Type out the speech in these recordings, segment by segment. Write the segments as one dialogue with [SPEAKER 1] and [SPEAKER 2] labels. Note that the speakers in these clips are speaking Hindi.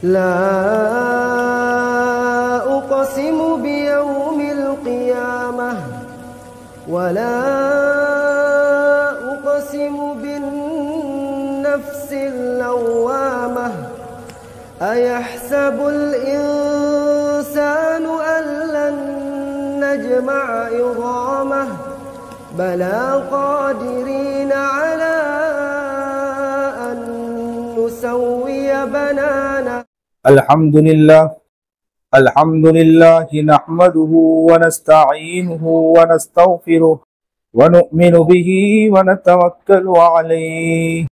[SPEAKER 1] ला उक़सिमु बियौमिल क़ियामह वला उक़सिमु बिन्नफ्सिल लव्वामह अयहसबुल इंसानु अल्लन नजमअ इज़ामह बला क़ादिरीन अला अन नुसव्विय बनाना।
[SPEAKER 2] अल्हम्दुलिल्लाह नहमदुहु व नस्तईनुहु व नस्तगफिरुह व नु'मिनु बिही व नतवक्कलु अलैहि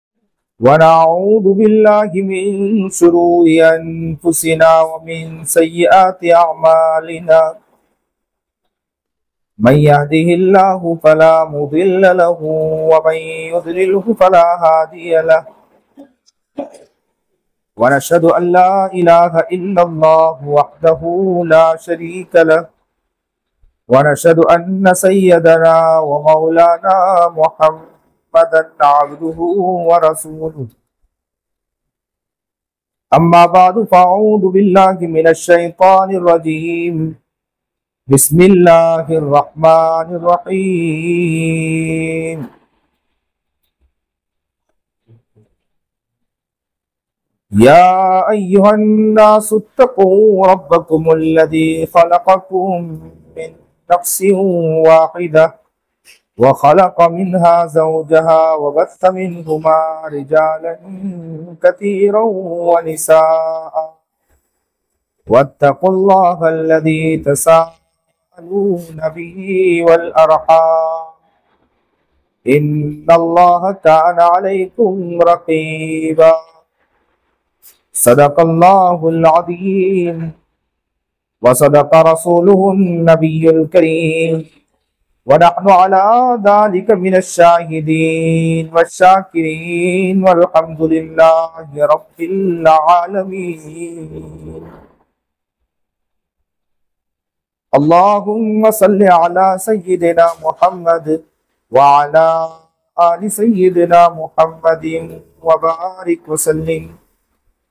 [SPEAKER 2] व नऊज़ु बिल्लाहि मिन शुरूरि अनफुसिना व मिन सय्यिआति अअमालिना मन यहदिहिल्लाहु फला मुदिल्ल लहु व मन युद्लिलहु फला हादिय लहु व नशहदु अन ला इलाहा इल्लल्लाहु वहदहु ला शरीक लहु व नशहदु अन्न सय्यदना व मौलाना मुहम्मदन अब्दुहु व रसूलुहु। अम्मा बअदु फ़अऊज़ु बिल्लाहि मिनश शैतानिर रजीम। बिस्मिल्लाहिर रहमानिर रहीम। या अय्युहन नासु इत्तक़ू रब्बकुमुल्लज़ी ख़लक़कुम मिन नफ्सिन वाहिदा व ख़लक़ मिन्हा ज़ौजहा व बस्स मिन्हुमा रिजालन कसीरन व निसाअ वत्तक़ुल्लाह अल्लज़ी तसाअलून बिही वल अरहाम इन्नल्लाह कान अलैकुम रक़ीबा। सदक़ल्लाहुल अज़ीम व सदक़ रसूलुहुन नबियुल करीम व नहनु अला ज़ालिका मिनश शाहिदीन वश्शाकिरीन वल्हम्दुलिल्लाहि रब्बिल आलमीन। अल्लाहुम्मा सल्लि अला सय्यिदिना मुहम्मद व अला आलि सय्यिदिना मुहम्मदिन व बारिक व सल्लिम।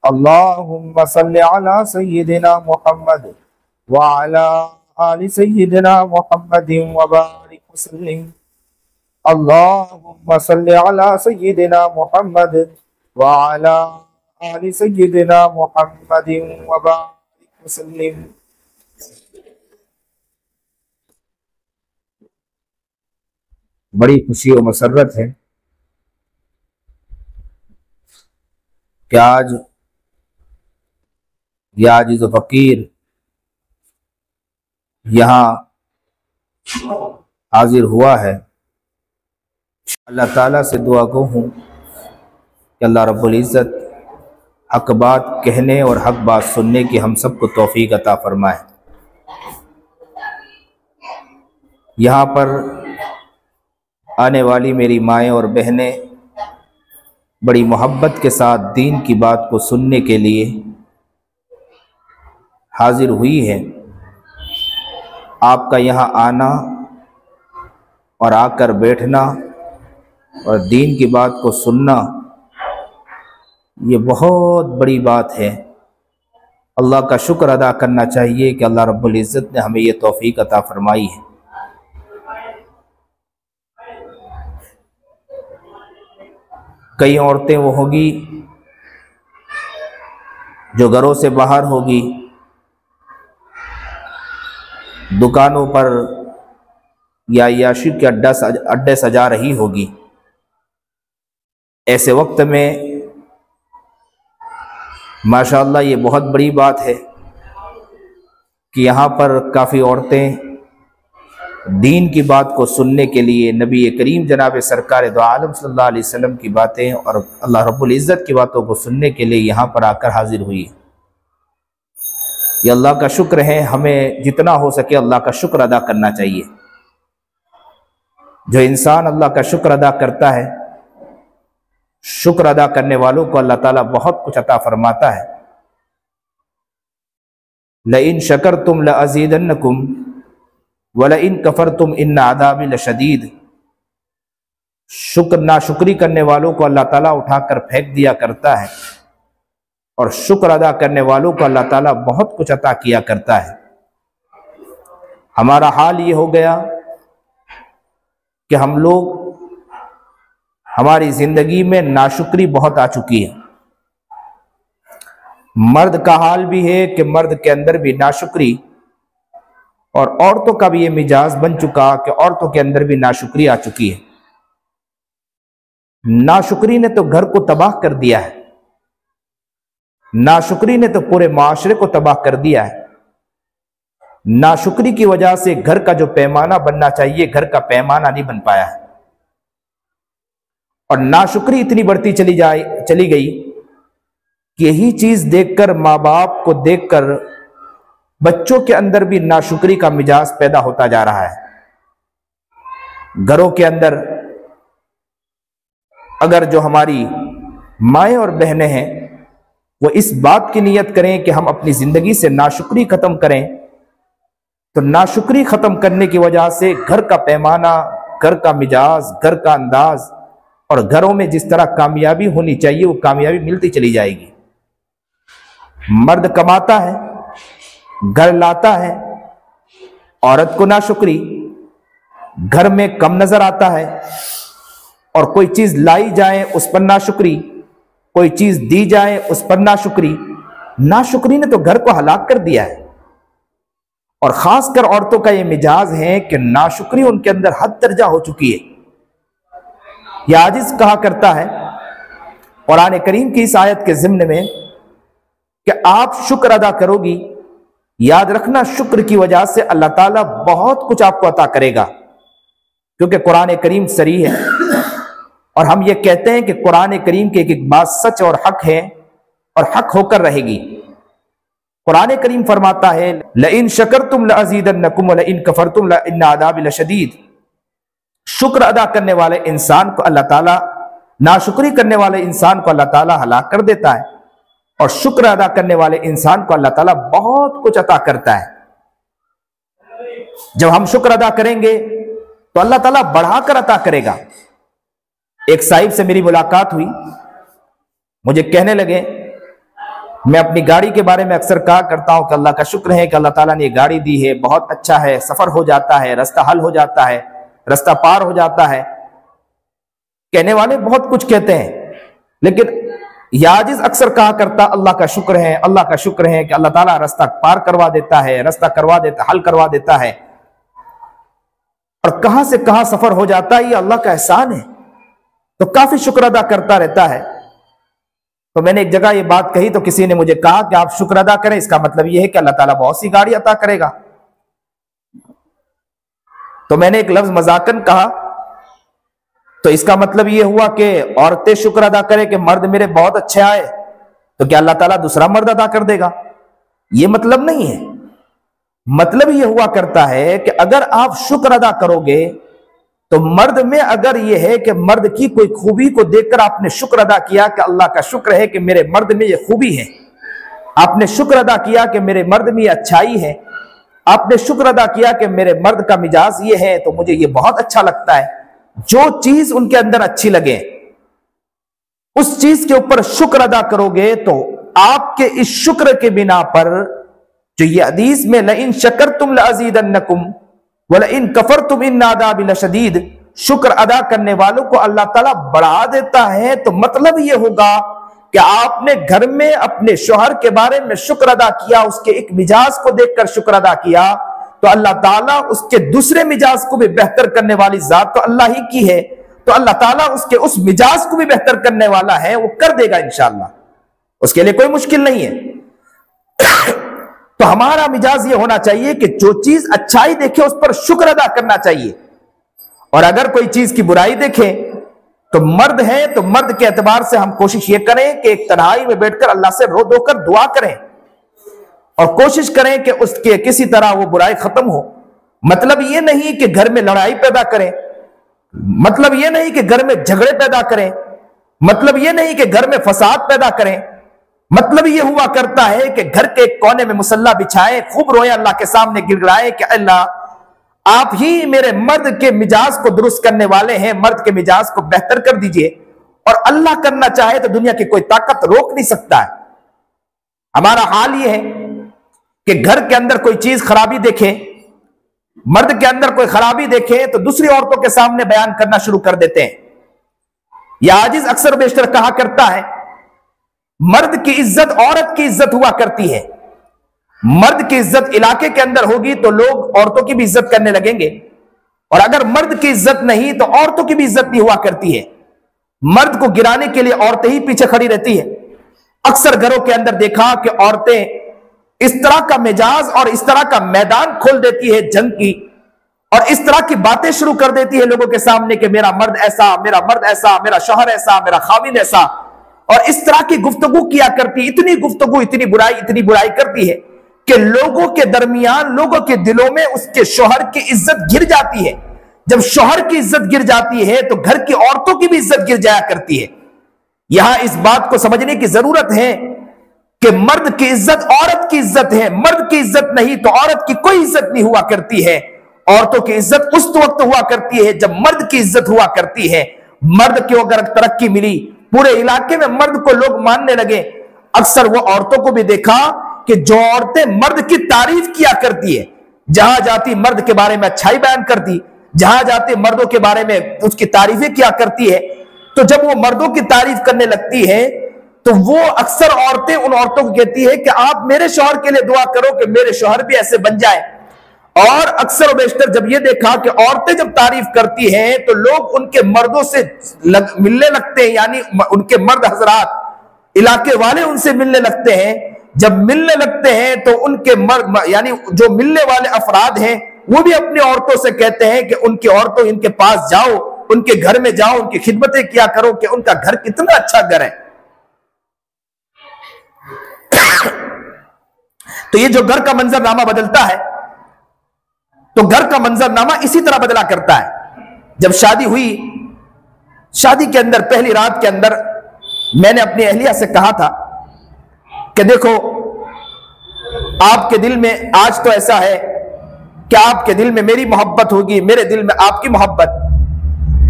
[SPEAKER 2] अल्लाहुम्मा सल्लि अला सय्यिदिना मुहम्मद व अला आलि सय्यिदिना मुहम्मदिन व बारिक व सल्लिम। अल्लाहुम्मा सल्लि अला सय्यिदिना मुहम्मद व अला आलि सय्यिदिना मुहम्मदिन व बारिक व सल्लिम। बड़ी खुशी और मसर्रत है कि आज या आजिज़ फ़कीर यहाँ हाजिर हुआ है। अल्लाह ताला से दुआ गो हूँ कि अल्लाह रब्बुल इज़्ज़त हक बात कहने और हक बात सुनने की हम सबको तौफीक अता फरमाए। यहाँ पर आने वाली मेरी माएँ और बहनें बड़ी मोहब्बत के साथ दीन की बात को सुनने के लिए हाजिर हुई है। आपका यहाँ आना और आकर बैठना और दीन की बात को सुनना ये बहुत बड़ी बात है। अल्लाह का शुक्र अदा करना चाहिए कि अल्लाह रब्बुल इज़्ज़त ने हमें ये तौफीक अता फरमाई है। कई औरतें वो होगी जो घरों से बाहर होगी, दुकानों पर या याशी के अड्डे सजा रही होगी। ऐसे वक्त में माशाअल्लाह ये बहुत बड़ी बात है कि यहाँ पर काफ़ी औरतें दीन की बात को सुनने के लिए नबी करीम जनाब सरकार दो आलम सल्लल्लाहु अलैहि वसल्लम की बातें और अल्लाह रब्बुल इज़्ज़त की बातों को सुनने के लिए यहाँ पर आकर हाजिर हुई। ये अल्लाह का शुक्र है। हमें जितना हो सके अल्लाह का शुक्र अदा करना चाहिए। जो इंसान अल्लाह का शुक्र अदा करता है, शुक्र अदा करने वालों को अल्लाह ताला बहुत कुछ अता फरमाता है। लइन शकरतुम लअज़ीदन्नकुम वलइन कफरतुम इन्न अज़ाबी लशदीद। शुक्र नाशुक्री करने वालों को अल्लाह ताला उठाकर फेंक दिया करता है और शुक्र अदा करने वालों को अल्लाह ताला बहुत कुछ अता किया करता है। हमारा हाल ये हो गया कि हम लोग, हमारी जिंदगी में नाशुक्री बहुत आ चुकी है। मर्द का हाल भी है कि मर्द के अंदर भी नाशुक्री, और औरतों का भी ये मिजाज बन चुका कि औरतों के अंदर भी नाशुक्री आ चुकी है। नाशुक्री ने तो घर को तबाह कर दिया है, नाशुक्री ने तो पूरे माशरे को तबाह कर दिया है। नाशुक्री की वजह से घर का जो पैमाना बनना चाहिए, घर का पैमाना नहीं बन पाया है। और नाशुक्री इतनी बढ़ती चली गई कि यही चीज देखकर, माँ बाप को देखकर बच्चों के अंदर भी नाशुक्री का मिजाज पैदा होता जा रहा है। घरों के अंदर अगर जो हमारी माएँ और बहनें हैं वो इस बात की नीयत करें कि हम अपनी जिंदगी से नाशुक्री खत्म करें, तो नाशुक्री खत्म करने की वजह से घर का पैमाना, घर का मिजाज, घर का अंदाज और घरों में जिस तरह कामयाबी होनी चाहिए वो कामयाबी मिलती चली जाएगी। मर्द कमाता है, घर लाता है, औरत को नाशुक्री, घर में कम नजर आता है, और कोई चीज लाई जाए उस पर नाशुक्री, कोई चीज दी जाए उस पर नाशुक्री। नाशुक्री ने तो घर को हलाक कर दिया है। और खासकर औरतों का यह मिजाज है कि नाशुक्री उनके अंदर हद दर्जा हो चुकी है। यह आजिज कहा करता है कुरान करीम की इस आयत के ज़िम्न में कि आप शुक्र अदा करोगी, याद रखना शुक्र की वजह से अल्लाह ताला बहुत कुछ आपको अता करेगा, क्योंकि कुरान करीम सरी है। और हम ये कहते हैं कि कुरान करीम की एक बात सच और हक है और हक होकर रहेगी। कुरान करीम फरमाता है लइन शकरतुम लअज़ीदन्नकुम व लइन कफरतुम लइन अज़ाबी लशदीद। शुक्र अदा करने वाले इंसान को अल्लाह ताला, नाशुक्री करने वाले इंसान को अल्लाह ताला हलाक कर देता है, और शुक्र अदा करने वाले इंसान को अल्लाह ताला बहुत कुछ अता करता है। जब हम शुक्र अदा करेंगे तो अल्लाह ताला बढ़ाकर अता करेगा। एक साहिब से मेरी मुलाकात हुई, मुझे कहने लगे, मैं अपनी गाड़ी के बारे में अक्सर कहा करता हूं कि अल्लाह का शुक्र है कि अल्लाह ताला ने ये गाड़ी दी है, बहुत अच्छा है, सफर हो जाता है, रास्ता हल हो जाता है, रास्ता पार हो जाता है। कहने वाले बहुत कुछ कहते हैं, लेकिन याजिज अक्सर कहा करता अल्लाह का शुक्र है, अल्लाह का शुक्र है कि अल्लाह ताला रास्ता पार करवा देता है, रास्ता करवा देता, हल करवा देता है, और कहां से कहां सफर हो जाता है, ये अल्लाह का एहसान है। तो काफी शुक्र अदा करता रहता है। तो मैंने एक जगह ये बात कही तो किसी ने मुझे कहा कि आप शुक्र अदा करें, इसका मतलब यह है कि अल्लाह ताला बहुत सी गाड़ी अता करेगा। तो मैंने एक लफ्ज मजाकन कहा, तो इसका मतलब यह हुआ कि औरतें शुक्र अदा करें कि मर्द मेरे बहुत अच्छे आए, तो क्या अल्लाह ताला दूसरा मर्द अदा कर देगा? यह मतलब नहीं है। मतलब यह हुआ करता है कि अगर आप शुक्र अदा करोगे तो मर्द में अगर यह है कि मर्द की कोई खूबी को देखकर आपने शुक्र अदा किया कि अल्लाह का शुक्र है कि मेरे मर्द में यह खूबी है, आपने शुक्र अदा किया कि मेरे मर्द में यह अच्छाई है, आपने शुक्र अदा किया कि मेरे मर्द का मिजाज ये है, तो मुझे ये बहुत अच्छा लगता है। जो चीज उनके अंदर अच्छी लगे उस चीज के ऊपर शुक्र अदा करोगे तो आपके इस शुक्र के बिना पर, जो ये हदीस में लइन शकरतुम लअज़ीदन्नकुम व लइन कफरतुम इन अज़ाबी लशदीद, शुक्र अदा करने वालों को अल्लाह ताला बढ़ा देता है। तो मतलब ये होगा कि आपने घर में अपने शौहर के बारे में शुक्र अदा किया, उसके एक मिजाज को देखकर शुक्र अदा किया, तो अल्लाह ताला उसके दूसरे मिजाज को भी बेहतर करने वाली जात तो अल्लाह ही की है, तो अल्लाह ताला उसके उस मिजाज को भी बेहतर करने वाला है, वो कर देगा इंशाअल्लाह, उसके लिए कोई मुश्किल नहीं है। तो हमारा मिजाज ये होना चाहिए कि जो चीज अच्छाई देखे उस पर शुक्र अदा करना चाहिए, और अगर कोई चीज की बुराई देखे तो मर्द है तो मर्द के एतबार से हम कोशिश ये करें कि एक तन्हाई में बैठकर अल्लाह से रो धोकर दुआ करें और कोशिश करें कि उसके किसी तरह वो बुराई खत्म हो। मतलब ये नहीं कि घर में लड़ाई पैदा करें, मतलब ये नहीं कि घर में झगड़े पैदा करें, मतलब ये नहीं कि घर में फसाद पैदा करें। मतलब ये हुआ करता है कि घर के एक कोने में मुसल्ला बिछाएं, खूब रोए, अल्लाह के सामने गिड़गिड़ाएं कि अल्लाह आप ही मेरे मर्द के मिजाज को दुरुस्त करने वाले हैं, मर्द के मिजाज को बेहतर कर दीजिए। और अल्लाह करना चाहे तो दुनिया की कोई ताकत रोक नहीं सकता है। हमारा हाल यह है कि घर के अंदर कोई चीज खराबी देखे, मर्द के अंदर कोई खराबी देखे तो दूसरी औरतों के सामने बयान करना शुरू कर देते हैं। यह आजिज अक्सर बेशतर कहा करता है, मर्द की इज्जत औरत की इज्जत हुआ करती है। मर्द की इज्जत इलाके के अंदर होगी तो लोग औरतों की भी इज्जत करने लगेंगे, और अगर मर्द की इज्जत नहीं तो औरतों की भी इज्जत नहीं हुआ करती है। मर्द को गिराने के लिए औरतें ही पीछे खड़ी रहती है। अक्सर घरों के अंदर देखा कि औरतें इस तरह का मिजाज और इस तरह का मैदान खोल देती है जंग की, और इस तरह की बातें शुरू कर देती है लोगों के सामने कि मेरा मर्द ऐसा, मेरा मर्द ऐसा, मेरा शौहर ऐसा, मेरा खाविंद ऐसा, और इस तरह की गुफ्तगू किया करती, इतनी गुफ्तगू, इतनी बुराई करती है कि लोगों के दरमियान, लोगों के दिलों में उसके शौहर की इज्जत गिर जाती है। जब शौहर की इज्जत गिर जाती है तो घर की औरतों की भी इज्जत गिर जाया करती है। यहां इस बात को समझने की जरूरत है कि मर्द की इज्जत औरत की इज्जत है। मर्द की इज्जत नहीं तो औरत की कोई इज्जत नहीं हुआ करती है। औरतों की इज्जत उस वक्त हुआ करती है जब मर्द की इज्जत हुआ करती है। मर्द को अगर तरक्की मिली, पूरे इलाके में मर्द को लोग मानने लगे। अक्सर वो औरतों को भी देखा कि जो औरतें मर्द की तारीफ किया करती है, जहां जाती मर्द के बारे में अच्छाई बयान करती, जहां जाती मर्दों के बारे में उसकी तारीफें किया करती है, तो जब वो मर्दों की तारीफ करने लगती है तो वो अक्सर औरतें उन औरतों को कहती है कि आप मेरे शौहर के लिए दुआ करो कि मेरे शौहर भी ऐसे बन जाए। और अक्सर बेशतर जब ये देखा कि औरतें जब तारीफ करती हैं तो लोग उनके मर्दों से मिलने लगते हैं, यानी उनके मर्द हजरात, इलाके वाले उनसे मिलने लगते हैं। जब मिलने लगते हैं तो उनके मर्द, यानी जो मिलने वाले अफराद हैं, वो भी अपनी औरतों से कहते हैं कि उनकी औरतों इनके पास जाओ, उनके घर में जाओ, उनकी खिदमतें किया करो कि उनका घर कितना अच्छा घर है। तो ये जो घर का मंजरनामा बदलता है, तो घर का मंजरनामा इसी तरह बदला करता है। जब शादी हुई, शादी के अंदर पहली रात के अंदर मैंने अपनी अहलिया से कहा था कि देखो, आपके दिल में आज तो ऐसा है कि आपके दिल में मेरी मोहब्बत होगी, मेरे दिल में आपकी मोहब्बत,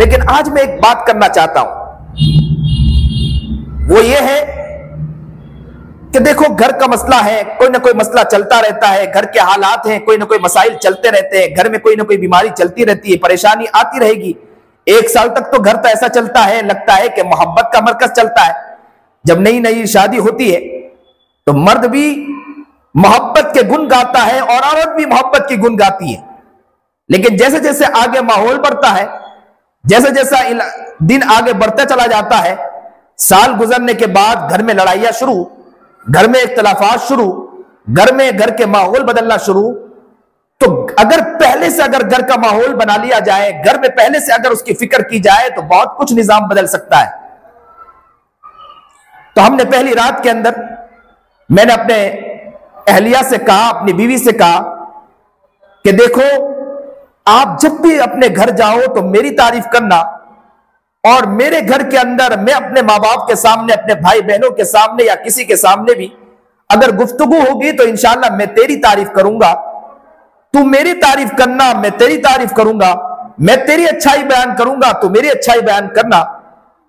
[SPEAKER 2] लेकिन आज मैं एक बात करना चाहता हूं। वो ये है कि देखो, घर का मसला है, कोई ना कोई मसला चलता रहता है, घर के हालात हैं, कोई ना कोई मसाइल चलते रहते हैं, घर में कोई ना कोई बीमारी चलती रहती है, परेशानी आती रहेगी। 1 साल तक तो घर तो ऐसा चलता है, लगता है कि मोहब्बत का मरकज चलता है। जब नई नई शादी होती है तो मर्द भी मोहब्बत के गुण गाता है और औरत भी मोहब्बत की गुण गाती है। लेकिन जैसे जैसे आगे माहौल बढ़ता है, जैसे जैसा दिन आगे बढ़ता चला जाता है, साल गुजरने के बाद घर में लड़ाइयां शुरू, घर में इख्तिलाफात शुरू, घर के माहौल बदलना शुरू। तो अगर पहले से अगर घर का माहौल बना लिया जाए, घर में पहले से अगर उसकी फिक्र की जाए तो बहुत कुछ निजाम बदल सकता है। तो हमने पहली रात के अंदर मैंने अपने अहलिया से कहा, अपनी बीवी से कहा कि देखो, आप जब भी अपने घर जाओ तो मेरी तारीफ करना, और मेरे घर के अंदर मैं अपने माँ बाप के सामने, अपने भाई बहनों के सामने या किसी के सामने भी अगर गुफ्तगू होगी तो इंशाअल्लाह मैं तेरी तारीफ करूंगा, तू मेरी तारीफ करना, मैं तेरी तारीफ करूंगा। मैं तेरी अच्छाई बयान करूंगा, तू मेरी अच्छाई बयान करना।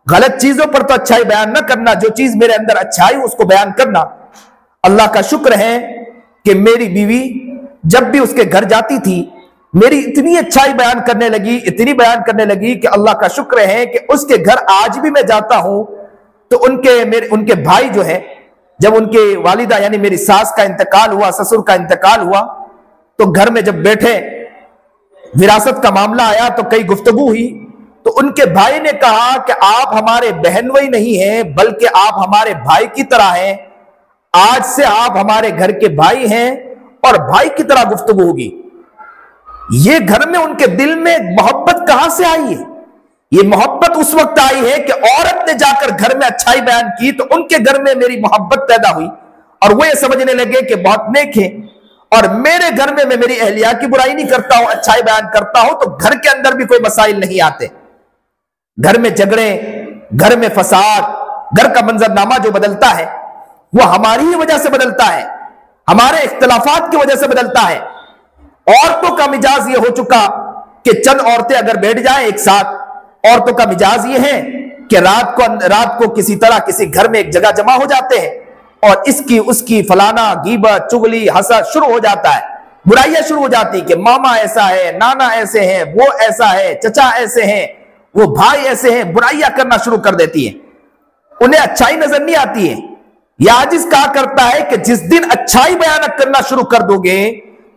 [SPEAKER 2] गलत चीजों पर तो अच्छाई बयान ना करना, जो चीज मेरे अंदर अच्छाई उसको बयान करना। अल्लाह का शुक्र है कि मेरी बीवी जब भी उसके घर जाती थी मेरी इतनी अच्छाई बयान करने लगी, इतनी बयान करने लगी कि अल्लाह का शुक्र है कि उसके घर आज भी मैं जाता हूं तो उनके भाई जो है, जब उनके वालिदा यानी मेरी सास का इंतकाल हुआ, ससुर का इंतकाल हुआ, तो घर में जब बैठे विरासत का मामला आया तो कई गुफ्तगू हुई, तो उनके भाई ने कहा कि आप हमारे बहनोई नहीं हैं बल्कि आप हमारे भाई की तरह हैं। आज से आप हमारे घर के भाई हैं और भाई की तरह गुफ्तगू होगी। ये घर में उनके दिल में मोहब्बत कहां से आई है? ये मोहब्बत उस वक्त आई है कि औरत ने जाकर घर में अच्छाई बयान की तो उनके घर में मेरी मोहब्बत पैदा हुई और वो ये समझने लगे कि बहुत नेक है, और मेरे घर में मैं मेरी अहलिया की बुराई नहीं करता हूं, अच्छाई बयान करता हूं, तो घर के अंदर भी कोई मसाइल नहीं आते। घर में झगड़े, घर में फसाद, घर का मंजरनामा जो बदलता है वो हमारी ही वजह से बदलता है, हमारे इख्तिलाफात की वजह से बदलता है। औरतों का मिजाज ये हो चुका कि चंद औरतें अगर बैठ जाएं एक साथ, औरतों का मिजाज ये है कि रात को किसी तरह किसी घर में एक जगह जमा हो जाते हैं, और इसकी उसकी फलाना गीबत चुगली हसद शुरू हो जाता है, बुराइयां शुरू हो जाती कि मामा ऐसा है, नाना ऐसे हैं, वो ऐसा है, चचा ऐसे हैं, वो भाई ऐसे हैं, बुराइयां करना शुरू कर देती है, उन्हें अच्छाई नजर नहीं आती है। याजिज कहा करता है कि जिस दिन अच्छाई बयान करना शुरू कर दोगे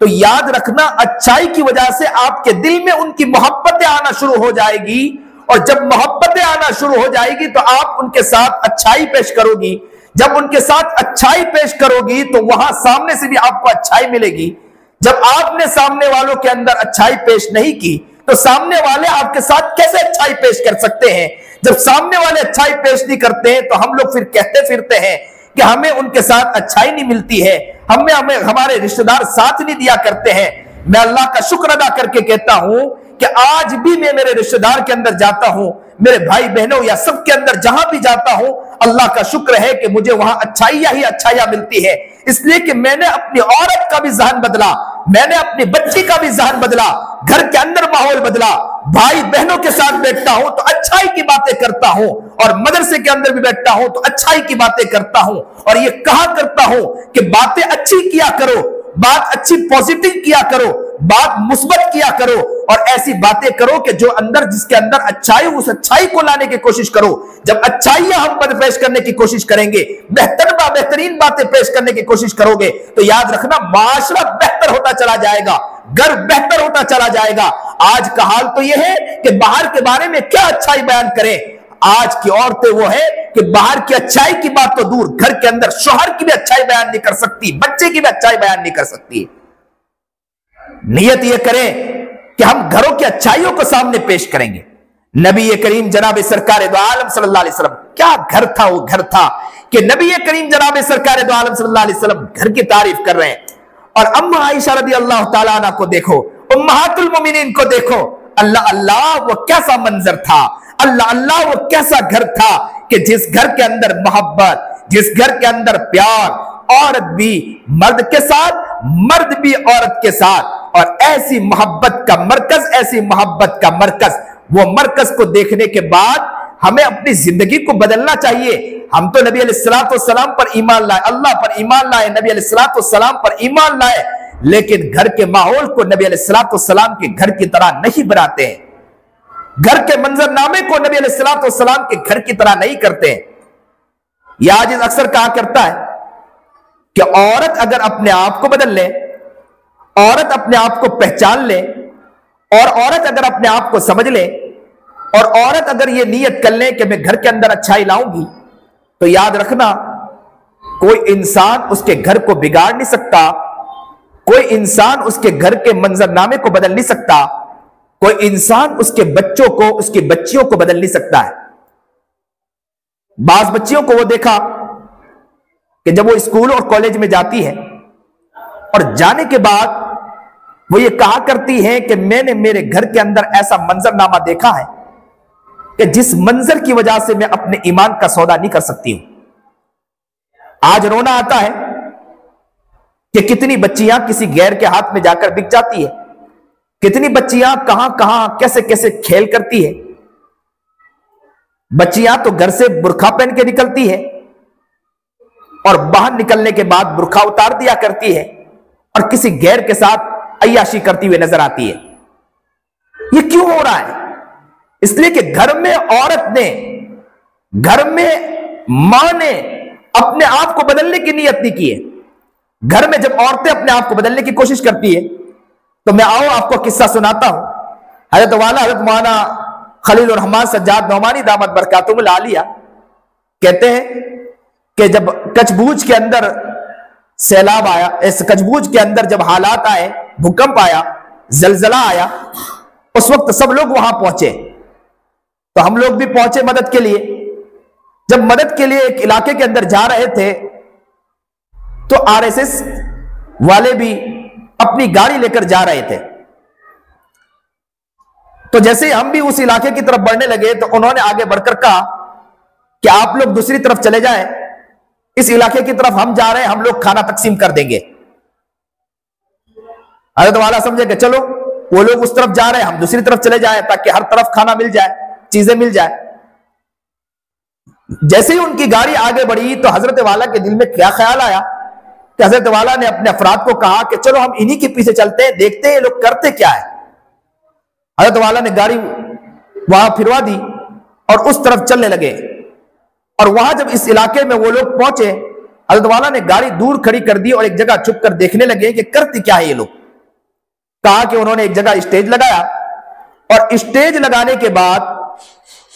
[SPEAKER 2] तो याद रखना अच्छाई की वजह से आपके दिल में उनकी मोहब्बतें आना शुरू हो जाएगी, और जब मोहब्बतें आना शुरू हो जाएगी तो आप उनके साथ अच्छाई पेश करोगी। जब उनके साथ अच्छाई पेश करोगी तो वहां सामने से भी आपको अच्छाई मिलेगी। जब आपने सामने वालों के अंदर अच्छाई पेश नहीं की तो सामने वाले आपके साथ कैसे अच्छाई पेश कर सकते हैं? जब सामने वाले अच्छाई पेश नहीं करते हैं तो हम लोग फिर कहते फिरते हैं कि हमें उनके साथ अच्छाई नहीं मिलती है, हमें हमारे रिश्तेदार साथ नहीं दिया करते हैं। मैं अल्लाह का शुक्र अदा करके कहता हूं कि आज भी मैं मेरे रिश्तेदार के अंदर जाता हूं, मेरे भाई बहनों या सब के अंदर जहां भी जाता हूं, अल्लाह का शुक्र है कि मुझे वहां अच्छाइयां ही अच्छाइयां मिलती है। इसलिए कि मैंने अपनी औरत का भी ज़हन बदला, मैंने अपनी बच्ची का भी ज़हन बदला, घर के अंदर माहौल बदला, भाई बहनों के साथ बैठता हूं तो अच्छाई की बातें करता हूं, और मदरसे के अंदर भी बैठता हूं तो अच्छाई की बातें करता हूं, और ये कहा करता हूं कि बातें अच्छी किया करो, बात अच्छी पॉजिटिव किया करो, बात मुस्बत किया करो, और ऐसी बातें करो कि जो अंदर जिसके अंदर अच्छाई, उस अच्छाई को लाने की कोशिश करो। जब अच्छाइयां हम पर पेश करने की कोशिश करेंगे, बेहतरीन बातें पेश करने की कोशिश करोगे तो याद रखना माशरा बेहतर होता चला जाएगा, घर बेहतर होता चला जाएगा। आज का हाल तो यह है कि बाहर के बारे में क्या अच्छाई बयान करें। आज की औरतें वो है कि बाहर की अच्छाई की बात तो दूर, घर के अंदर शौहर की भी अच्छाई बयान नहीं कर सकती, बच्चे की भी अच्छाई बयान नहीं कर सकती। नियत ये करें कि हम घरों की अच्छाइयों को सामने पेश करेंगे। नबी करीम जनाब सरकार दो आलम सल्लल्लाहु अलैहि वसल्लम, क्या घर था वो घर था कि नबी करीम जनाब सरकार दो आलम सल्लल्लाहु अलैहि वसल्लम घर की तारीफ कर रहे हैं। और अम्मा आयशा रदी अल्लाह ताला अन्हा को देखो, उम्महातुल मोमिनीन को देखो, अल्लाह अल्लाह वो कैसा मंजर था, अल्लाह अल्लाह वो कैसा घर था कि जिस घर के अंदर मोहब्बत, जिस घर के अंदर प्यार, औरत भी मर्द के साथ, मर्द भी औरत के साथ, और ऐसी मोहब्बत का मरकज, ऐसी मोहब्बत का मरकज, वो मरकज को देखने के बाद हमें अपनी जिंदगी को बदलना चाहिए। हम तो नबी अलैहिस्सलाम पर ईमान लाए, अल्लाह पर ईमान लाए, नबी अलैहिस्सलाम पर ईमान लाए, लेकिन घर के माहौल को नबी अलैहिस्सलाम के घर की तरह नहीं बनाते हैं, घर के मंजरनामे को नबी अलैहिस्सलाम के घर की तरह नहीं करते हैं। यह आजिज अक्सर कहा करता है कि औरत अगर अपने आप को बदल ले, औरत अपने आप को पहचान ले, और औरत अगर अपने आप को समझ ले, और औरत अगर ये नियत कर ले कि मैं घर के अंदर अच्छाई लाऊंगी, तो याद रखना कोई इंसान उसके घर को बिगाड़ नहीं सकता, कोई इंसान उसके घर के मंजरनामे को बदल नहीं सकता, कोई इंसान उसके बच्चों को, उसकी बच्चियों को बदल नहीं सकता है। बाज बच्चियों को वो देखा कि जब वो स्कूल और कॉलेज में जाती है और जाने के बाद वो ये कहा करती है कि मैंने मेरे घर के अंदर ऐसा मंजरनामा देखा है कि जिस मंजर की वजह से मैं अपने ईमान का सौदा नहीं कर सकती हूं। आज रोना आता है कि कितनी बच्चियां किसी गैर के हाथ में जाकर बिक जाती है, कितनी बच्चियां कहां कहां कैसे कैसे खेल करती है। बच्चियां तो घर से बुर्खा पहन के निकलती है और बाहर निकलने के बाद बुर्खा उतार दिया करती है और किसी गैर के साथ अय्याशी करती हुई नजर आती है। ये क्यों हो रहा है? इसलिए कि घर में औरत ने, घर में मां ने अपने आप को बदलने की नियत नहीं की है। घर में जब औरतें अपने आप को बदलने की कोशिश करती है तो मैं आओ आपको किस्सा सुनाता हूं। हजरत वाला हजरत मौलाना खलीलुर रहमान सज्जाद नौमानी दामत बरकातुहुल आलिया कहते हैं कि जब कचबूज के अंदर सैलाब आया, इस कचबूज के अंदर जब हालात आए, भूकंप आया, जलजला आया, उस वक्त सब लोग वहां पहुंचे, तो हम लोग भी पहुंचे मदद के लिए। जब मदद के लिए एक इलाके के अंदर जा रहे थे तो आरएसएस वाले भी अपनी गाड़ी लेकर जा रहे थे। तो जैसे हम भी उस इलाके की तरफ बढ़ने लगे तो उन्होंने आगे बढ़कर कहा कि आप लोग दूसरी तरफ चले जाएं, इस इलाके की तरफ हम जा रहे हैं, हम लोग खाना तकसीम कर देंगे। हजरत वाला समझे कि चलो वो लोग उस तरफ जा रहे हैं, हम दूसरी तरफ चले जाएं ताकि हर तरफ खाना मिल जाए, चीजें मिल जाए। जैसे ही उनकी गाड़ी आगे बढ़ी तो हजरत वाला के दिल में क्या ख्याल आया कि हजरत वाला ने अपने अफराद को कहा कि चलो हम इन्हीं के पीछे चलते हैं, देखते हैं ये लोग करते क्या है। हजरत वाला ने गाड़ी वहां फिरवा दी और उस तरफ चलने लगे। और वहां जब इस इलाके में वो लोग पहुंचे, हजरत वाला ने गाड़ी दूर खड़ी कर दी और एक जगह छुप कर देखने लगे कि करते क्या है ये लोग। कहा कि उन्होंने एक जगह स्टेज लगाया और स्टेज लगाने के बाद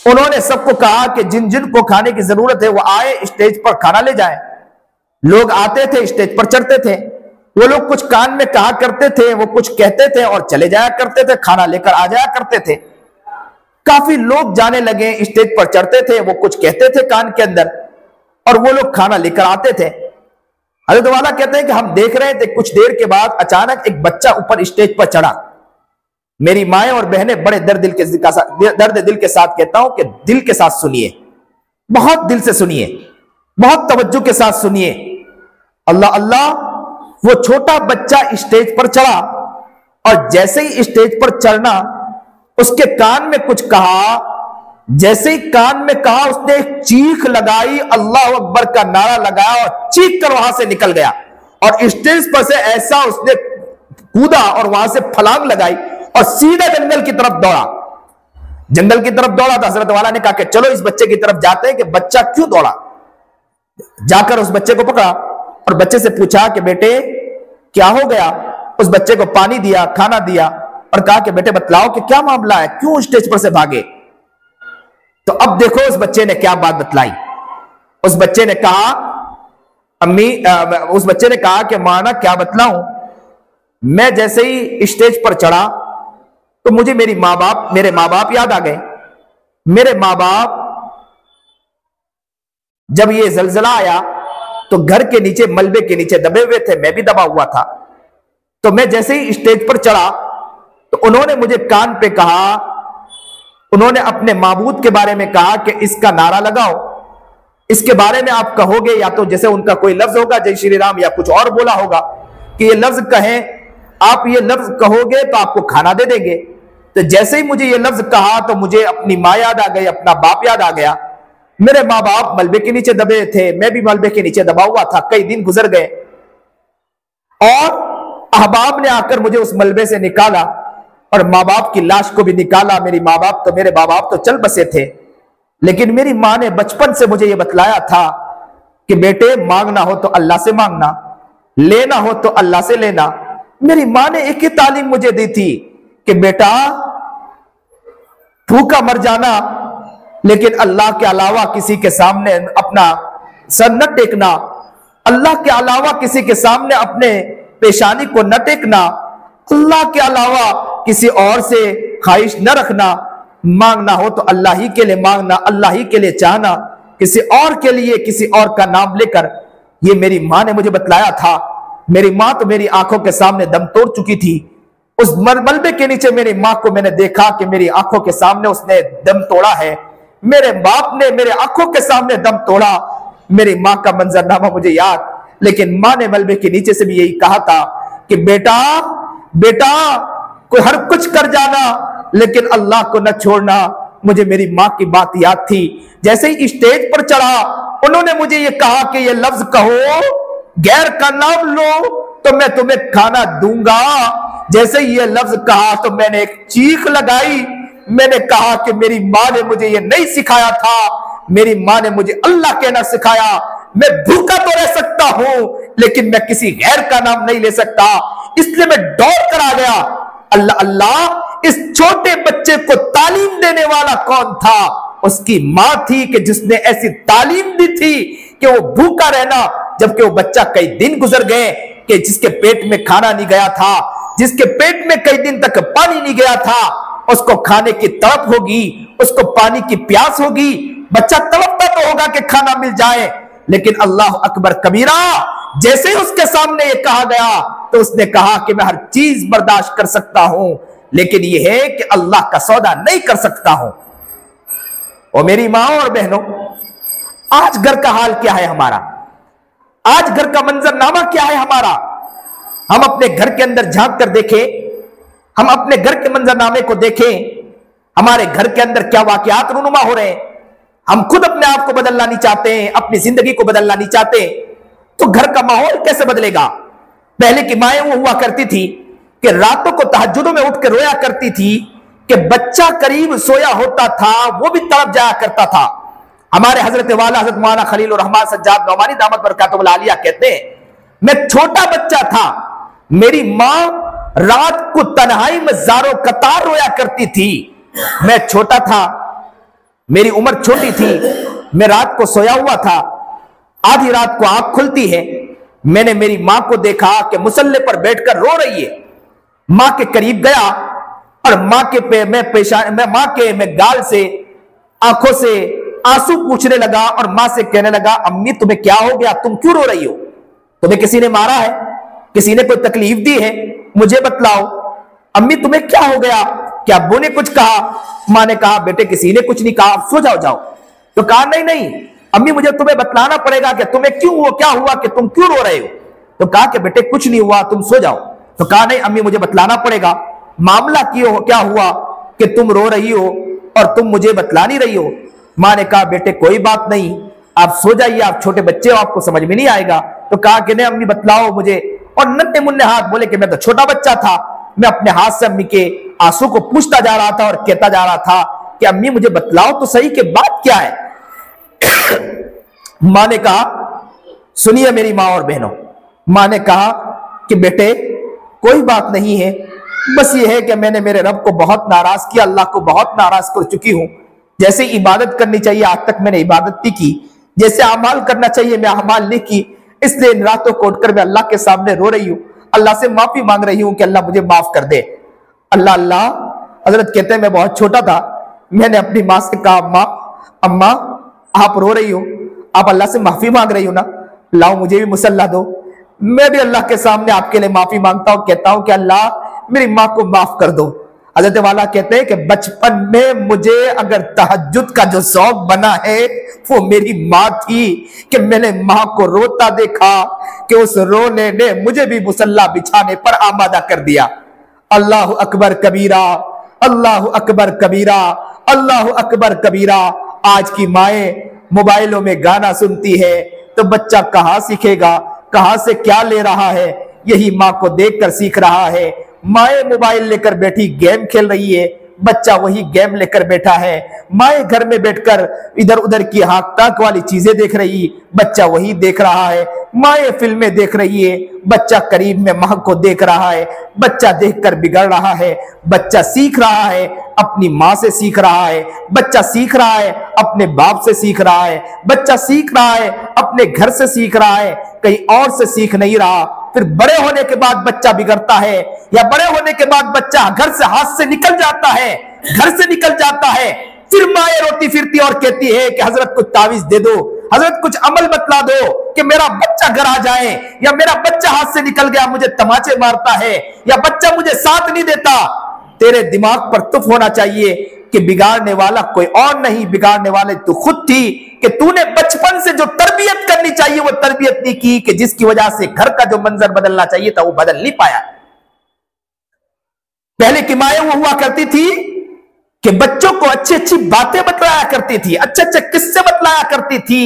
[SPEAKER 2] उन्होंने सबको कहा कि जिन जिन को खाने की जरूरत है वो आए, स्टेज पर खाना ले जाए। लोग आते थे, स्टेज पर चढ़ते थे, वो लोग कुछ कान में कहा करते थे, वो कुछ कहते थे और चले जाया करते थे, खाना लेकर आ जाया करते थे। काफी लोग जाने लगे, स्टेज पर चढ़ते थे, वो कुछ कहते थे कान के अंदर और वो लोग खाना लेकर आते थे। हजरत वाला कहते हैं कि हम देख रहे थे, कुछ देर के बाद अचानक एक बच्चा ऊपर स्टेज पर चढ़ा। मेरी माएं और बहनें बड़े दर्द दिल के साथ कहता हूं कि दिल के साथ सुनिए, बहुत दिल से सुनिए, बहुत तवज्जो के साथ सुनिए। अल्लाह अल्लाह, वो छोटा बच्चा स्टेज पर चढ़ा और जैसे ही स्टेज पर चढ़ना उसके कान में कुछ कहा। जैसे ही कान में कहा उसने एक चीख लगाई, अल्लाह अकबर का नारा लगाया और चीख कर वहां से निकल गया और स्टेज पर से ऐसा उसने कूदा और वहां से फलांग लगाई और सीधा जंगल की तरफ दौड़ा। जंगल की तरफ दौड़ा तो हजरत वाला ने कहा कि चलो इस बच्चे की तरफ जाते हैं कि बच्चा क्यों दौड़ा। जाकर उस बच्चे को पकड़ा और बच्चे से पूछा कि बेटे क्या हो गया। उस बच्चे को पानी दिया, खाना दिया और कहा कि बेटे बतलाओ कि क्या मामला है, क्यों स्टेज पर से भागे। तो अब देखो उस बच्चे ने क्या बात बतलाई। उस बच्चे ने कहा अम्मी, उस बच्चे ने कहा कि माना क्या बतलाऊं, मैं जैसे ही स्टेज पर चढ़ा तो मुझे मेरे माँ बाप याद आ गए। मेरे माँ बाप जब ये जलजला आया तो घर के नीचे, मलबे के नीचे दबे हुए थे, मैं भी दबा हुआ था। तो मैं जैसे ही स्टेज पर चढ़ा तो उन्होंने मुझे कान पे कहा, उन्होंने अपने माबूद के बारे में कहा कि इसका नारा लगाओ, इसके बारे में आप कहोगे, या तो जैसे उनका कोई लफ्ज होगा जय श्री राम या कुछ और बोला होगा कि ये लफ्ज कहें, आप ये लफ्ज कहोगे तो आपको खाना दे देंगे। तो जैसे ही मुझे ये लफ्ज कहा तो मुझे अपनी माँ याद आ गई, अपना बाप याद आ गया। मेरे माँ बाप मलबे के नीचे दबे थे, मैं भी मलबे के नीचे दबा हुआ था। कई दिन गुजर गए और अहबाब ने आकर मुझे उस मलबे से निकाला और माँ बाप की लाश को भी निकाला। मेरे माँ बाप तो चल बसे थे, लेकिन मेरी माँ ने बचपन से मुझे यह बतलाया था कि बेटे मांगना हो तो अल्लाह से मांगना, लेना हो तो अल्लाह से लेना। मेरी माँ ने एक ही तालीम मुझे दी थी कि बेटा भूखा मर जाना, लेकिन अल्लाह के अलावा किसी के सामने अपना सर न टेकना, अल्लाह के अलावा किसी के सामने अपने पेशानी को न टेकना, अल्लाह के अलावा किसी और से ख्वाहिश न रखना, मांगना हो तो अल्लाह ही के लिए मांगना, अल्लाह ही के लिए चाहना, किसी और के लिए किसी और का नाम लेकर। ये मेरी माँ ने मुझे बतलाया था। मेरी माँ तो मेरी आंखों के सामने दम तोड़ चुकी थी। उस मलबे के नीचे मेरी माँ को मैंने देखा कि मेरी आंखों के सामने उसने दम तोड़ा है। मेरे बाप ने मेरे आंखों के सामने दम तोड़ा। मेरी माँ का मंजरनामा मुझे याद, लेकिन माँ ने मलबे के नीचे से भी यही कहा था कि बेटा बेटा कोई हर कुछ कर जाना लेकिन अल्लाह को न छोड़ना। मुझे मेरी माँ की बात याद थी। जैसे ही स्टेज पर चढ़ा उन्होंने मुझे ये कहा कि ये लफ्ज कहो, गैर का नाम लो तो मैं तुम्हें खाना दूंगा। जैसे ही ये लफ्ज कहा तो मैंने एक चीख लगाई। मैंने कहा कि मेरी माँ ने मुझे ये नहीं सिखाया था, मेरी माँ ने मुझे अल्लाह कहना सिखाया। मैं भूखा तो रह सकता हूं लेकिन मैं किसी गैर का नाम नहीं ले सकता। इसलिए मैं दौड़ कर आ गया। अल्लाह अल्लाह, इस छोटे बच्चे को तालीम देने वाला कौन था? उसकी माँ थी कि जिसने ऐसी तालीम दी थी कि वो भूखा रहना, जबकि वो बच्चा कई दिन गुजर गए कि जिसके पेट में खाना नहीं गया था, जिसके पेट में कई दिन तक पानी नहीं गया था, उसको खाने की तड़प होगी, उसको पानी की प्यास होगी। बच्चा तड़पता तो होगा कि खाना मिल जाए, लेकिन अल्लाह अकबर कबीरा, जैसे ही उसके सामने ये कहा गया तो उसने कहा कि मैं हर चीज बर्दाश्त कर सकता हूं, लेकिन यह है कि अल्लाह का सौदा नहीं कर सकता हूं। और मेरी माँ और बहनों, आज घर का हाल क्या है हमारा? आज घर का मंजरनामा क्या है हमारा? हम अपने घर के अंदर झांक कर देखें, हम अपने घर के मंजरनामे को देखें। हमारे घर के अंदर क्या वाकयात रूनुमा हो रहे हैं? हम खुद अपने आप को बदलना नहीं चाहते हैं, अपनी जिंदगी को बदलना नहीं चाहते, तो घर का माहौल कैसे बदलेगा? पहले की माएं वो हुआ करती थी कि रातों को तहज्जुदों में उठ के रोया करती थी कि बच्चा करीब सोया होता था वो भी तड़प जाया करता था। हमारे हजरत वाला हजरत मौलाना खलीलुर रहमान सज्जाद नौमानी दामत बरकातुहुल आलिया कहते हैं, मैं छोटा बच्चा था, मेरी मां रात को तन्हाई में ज़ारो कतार रोया करती थी। मैं छोटा था, मेरी उम्र छोटी थी, मैं रात को सोया हुआ था, आधी रात को आंख खुलती है, मैंने मेरी मां को देखा कि मुसल्ले पर बैठकर रो रही है। मां के करीब गया और मां के मैं गाल से, आंखों से आंसू पूछने लगा और मां से कहने लगा, अम्मी तुम्हें क्या हो गया, तुम क्यों रो रही हो? तुम्हें किसी ने मारा है, किसी ने कोई तकलीफ दी है, मुझे बतलाओ। अम्मी तुम्हें क्या हो गया, क्या अब्बू ने कुछ कहा? मां ने कहा, बेटे किसी ने कुछ नहीं कहा, सो जाओ जाओ। तो कहा नहीं नहीं अम्मी मुझे तुम्हें बतलाना पड़ेगा कि तुम्हें क्यों हुआ, क्या हुआ कि तुम क्यों रो रहे हो? तो कहा कि बेटे कुछ नहीं हुआ, तुम सो जाओ। तो कहा नहीं अम्मी मुझे बतलाना पड़ेगा, मामला क्या हुआ कि तुम रो रही हो और तुम मुझे बतला नहीं रही हो? मां ने कहा बेटे कोई बात नहीं, आप सो जाइए, आप छोटे बच्चे हो, आपको समझ में नहीं आएगा। तो कहा कि नहीं अम्मी बतलाओ मुझे। और नन्हे मुन्ने हाथ, बोले कि मैं तो छोटा बच्चा था, मैं अपने हाथ से अम्मी के आंसू को पूछता जा रहा था और कहता जा रहा था कि अम्मी मुझे बतलाओ तो सही कि बात क्या है। मां ने कहा, सुनिए मेरी मां और बहनों, मां ने कहा कि बेटे कोई बात नहीं है, बस ये है कि मैंने मेरे रब को बहुत नाराज किया, अल्लाह को बहुत नाराज कर चुकी हूं। जैसे इबादत करनी चाहिए आज तक मैंने इबादत नहीं की, जैसे अमाल करना चाहिए मैं अमाल नहीं की, इसलिए इन रातों को उठकर मैं अल्लाह के सामने रो रही हूं, अल्लाह से माफी मांग रही हूं कि अल्लाह मुझे माफ कर दे। अल्लाह अल्लाह हजरत कहते हैं मैं बहुत छोटा था, मैंने अपनी माँ से कहा, अम्मा आप रो रही हो, आप अल्लाह से माफी मांग रही हो ना, लाओ मुझे भी मुसल्ला दो, मैं भी अल्लाह के सामने आपके लिए माफी मांगता हूं, कहता हूं कि अल्लाह मेरी माँ को माफ कर दो। हजरत वाला कहते हैं कि बचपन में मुझे अगर तहज्जुद का जो शौक बना है वो मेरी माँ थी कि मैंने माँ को रोता देखा कि उस रोने ने मुझे भी मुसल्ला बिछाने पर आमादा कर दिया। अल्लाह अकबर कबीरा, अल्लाह अकबर कबीरा, अल्लाह अकबर कबीरा। आज की माएं मोबाइलों में गाना सुनती है तो बच्चा कहां सीखेगा, कहां से क्या ले रहा है, यही माँ को देखकर सीख रहा है। माए मोबाइल लेकर बैठी गेम खेल रही है, बच्चा वही गेम लेकर बैठा है। माए घर में बैठकर इधर उधर की हाँक ताक वाली चीजें देख रही, बच्चा वही देख रहा है। माए फिल्में देख रही है, बच्चा करीब में माँ को देख रहा है। बच्चा देखकर बिगड़ रहा है, बच्चा सीख रहा है, अपनी माँ से सीख रहा है, बच्चा सीख रहा है, अपने बाप से सीख रहा है, बच्चा सीख रहा है, अपने घर से सीख रहा है, कहीं और से सीख नहीं रहा। फिर बड़े होने के बाद बच्चा बिगड़ता है, या बड़े होने के बाद बच्चा घर से हाथ से निकल जाता है, घर से निकल जाता है। फिर माए रोती फिरती और कहती है कि हजरत कुछ तावीज दे दो, हजरत कुछ अमल बतला दो कि मेरा बच्चा घर आ जाए, या मेरा बच्चा हाथ से निकल गया मुझे तमाचे मारता है, या बच्चा मुझे साथ नहीं देता। तेरे दिमाग पर तुफ होना चाहिए कि बिगाड़ने वाला कोई और नहीं, बिगाड़ने वाले तू खुद थी कि तूने बचपन से जो तरबियत करनी चाहिए वो तरबियत नहीं की, कि जिसकी वजह से घर का जो मंजर बदलना चाहिए था वो बदल नहीं पाया। पहले की माएं वो हुआ करती थी कि बच्चों को अच्छी अच्छी बातें बतलाया करती थी, अच्छे अच्छे किस्से बतलाया करती थी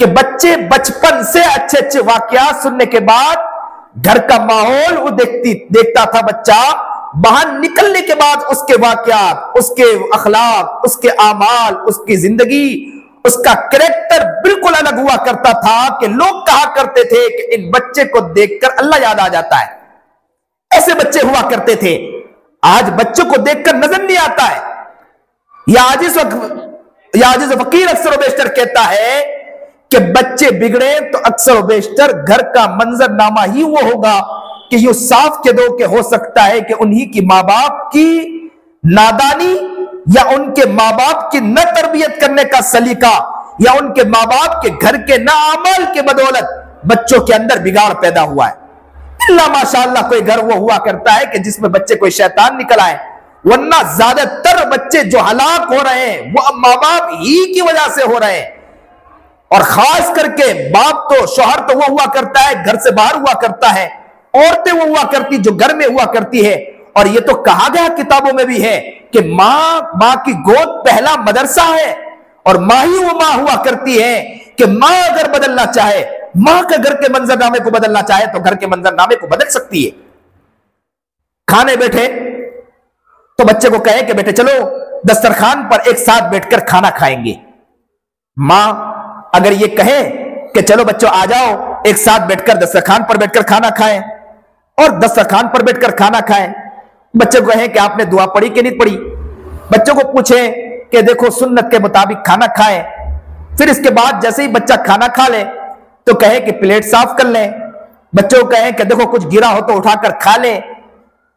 [SPEAKER 2] कि बच्चे बचपन से अच्छे अच्छे वाकयात सुनने के बाद घर का माहौल वो देखता था बच्चा, बाहर निकलने के बाद उसके वाकयात, उसके अखलाक, उसके आमाल, उसकी जिंदगी, उसका कैरेक्टर बिल्कुल अलग हुआ करता था कि लोग कहा करते थे कि इन बच्चे को देखकर अल्लाह याद आ जाता है। ऐसे बच्चे हुआ करते थे। आज बच्चों को देखकर नजर नहीं आता है। याजिज फकीर अक्सर बेशतर कहता है कि बच्चे बिगड़े तो अक्सर बेशतर घर का मंजरनामा ही वो होगा कि यूं साफ कह दो कि हो सकता है कि उन्हीं की माँ बाप की नादानी, या उनके माँ बाप की न तरबियत करने का सलीका, या उनके माँ बाप के घर के न अमल के बदौलत बच्चों के अंदर बिगाड़ पैदा हुआ है। अल्लाह माशाअल्लाह कोई घर वो हुआ करता है कि जिसमें बच्चे कोई शैतान निकल आए, वरना ज्यादातर बच्चे जो हलाक हो रहे हैं वो माँ बाप ही की वजह से हो रहे हैं। और खास करके बाप तो, शौहर तो वो हुआ करता है घर से बाहर हुआ करता है, औरतें वो हुआ करती जो घर में हुआ करती है। और ये तो कहा गया किताबों में भी है कि माँ की गोद पहला मदरसा है, और माँ ही वो माँ हुआ करती है कि माँ अगर बदलना चाहे, माँ के घर के मंजरनामे को बदलना चाहे तो घर के मंजरनामे को बदल सकती है। खाने बैठे तो बच्चे को कहे कि बेटे चलो दस्तरखान पर एक साथ बैठकर खाना खाएंगे। मां अगर ये कहे कि चलो बच्चों आ जाओ एक साथ बैठकर दस्तरखान पर बैठकर खाना खाएं, और दस्तरखान पर बैठकर खाना खाएं, बच्चे को कहें कि आपने दुआ पढ़ी कि नहीं पढ़ी, बच्चों को पूछे कि देखो सुन्नत के मुताबिक खाना खाएं, फिर इसके बाद जैसे ही बच्चा खाना खा ले तो कहे कि प्लेट साफ कर लें, बच्चों को कहें कि देखो कुछ गिरा हो तो उठाकर खा ले।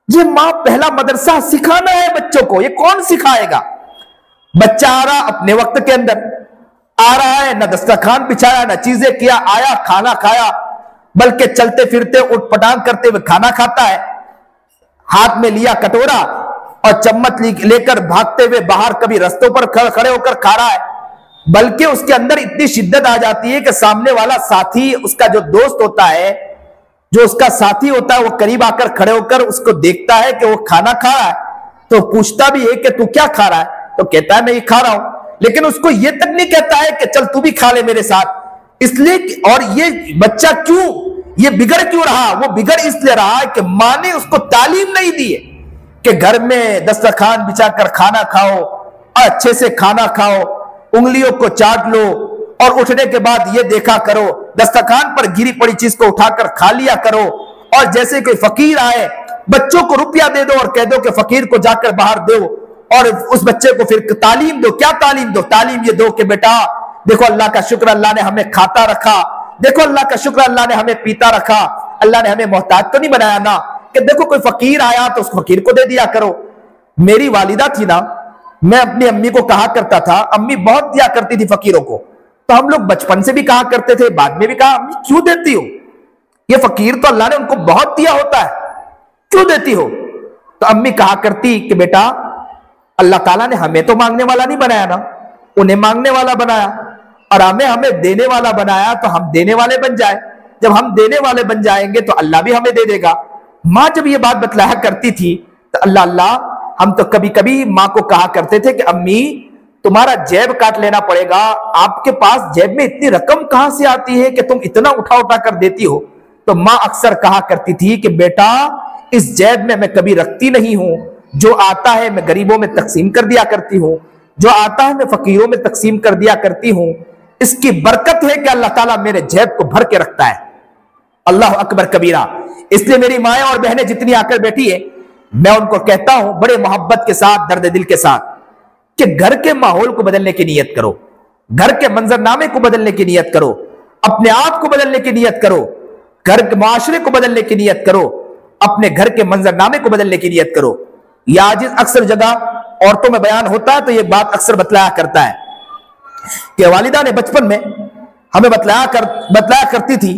[SPEAKER 2] ये मां पहला मदरसा सिखाना है बच्चों को। ये कौन सिखाएगा? बच्चा आ रहा अपने वक्त के अंदर आ रहा है, न दस्तरखान बिछाया न चीजें किया, आया खाना खाया, बल्कि चलते फिरते उठपटांग करते हुए खाना खाता है। हाथ में लिया कटोरा और चम्मच लेकर भागते हुए बाहर कभी रस्तों पर खड़े होकर खा रहा है। बल्कि उसके अंदर इतनी शिद्दत आ जाती है कि सामने वाला साथी, उसका जो दोस्त होता है, जो उसका साथी होता है, वो करीब आकर खड़े होकर उसको देखता है कि वो खाना खा रहा है, तो पूछता भी है कि तू क्या खा रहा है, तो कहता है मैं ये खा रहा हूं, लेकिन उसको ये तक नहीं कहता है कि चल तू भी खा ले मेरे साथ। इसलिए, और ये बच्चा क्यों, ये बिगड़ क्यों रहा? वो बिगड़ इसलिए रहा है कि मां ने उसको तालीम नहीं दी है कि घर में दस्तरखान बिछाकर खाना खाओ, अच्छे से खाना खाओ, उंगलियों को चाट लो और उठने के बाद ये देखा करो, दस्तरखान पर गिरी पड़ी चीज को उठाकर खा लिया करो। और जैसे कोई फकीर आए, बच्चों को रुपया दे दो और कह दो कि फकीर को जाकर बाहर दो, और उस बच्चे को फिर तालीम दो। क्या तालीम दो? तालीम ये दो कि बेटा देखो अल्लाह का शुक्र, अल्लाह ने हमें खाता रखा, देखो अल्लाह का शुक्र, अल्लाह ने हमें पीता रखा, अल्लाह ने हमें मोहताज तो नहीं बनाया ना, कि देखो कोई फकीर आया तो उस फकीर को दे दिया करो। मेरी वालिदा थी ना, मैं अपनी अम्मी को कहा करता था, अम्मी बहुत दिया करती थी फकीरों को, तो हम लोग बचपन से भी कहा करते थे, बाद में भी कहा अम्मी क्यों देती हो, ये फकीर तो अल्लाह ने उनको बहुत दिया होता है, क्यों देती हो? तो अम्मी कहा करती कि बेटा अल्लाह ताला ने हमें तो मांगने वाला नहीं बनाया ना, उन्हें मांगने वाला बनाया, और हमें देने वाला बनाया, तो हम देने वाले बन जाए। जब हम देने वाले बन जाएंगे तो अल्लाह भी हमें दे देगा। माँ जब ये बात बतलाया करती थी तो अल्लाह अल्लाह, हम तो कभी कभी माँ को कहा करते थे कि अम्मी तुम्हारा जेब काट लेना पड़ेगा, आपके पास जेब में इतनी रकम कहां से आती है कि तुम इतना उठा उठा कर देती हो? तो माँ अक्सर कहा करती थी कि बेटा इस जेब में मैं कभी रखती नहीं हूं, जो आता है मैं गरीबों में तकसीम कर दिया करती हूं, जो आता है मैं फकीरों में तकसीम कर दिया करती हूं। इसकी बरकत है कि अल्लाह ताला मेरे जेब को भर के रखता है। अल्लाह अकबर कबीरा। इसलिए मेरी माएं और बहनें जितनी आकर बैठी है, मैं उनको कहता हूं बड़े मोहब्बत के साथ, दर्द दिल के साथ, कि घर के माहौल को बदलने की नियत करो, घर के मंजरनामे को बदलने की नियत करो, अपने आप को बदलने की नियत करो, घर के माशरे को बदलने की नियत करो, अपने घर के मंजरनामे को बदलने की नियत करो। यह आज अक्सर जगह औरतों में बयान होता है तो यह बात अक्सर बतलाया करता है कि वालिदा ने बचपन में हमें बतलाया करती थी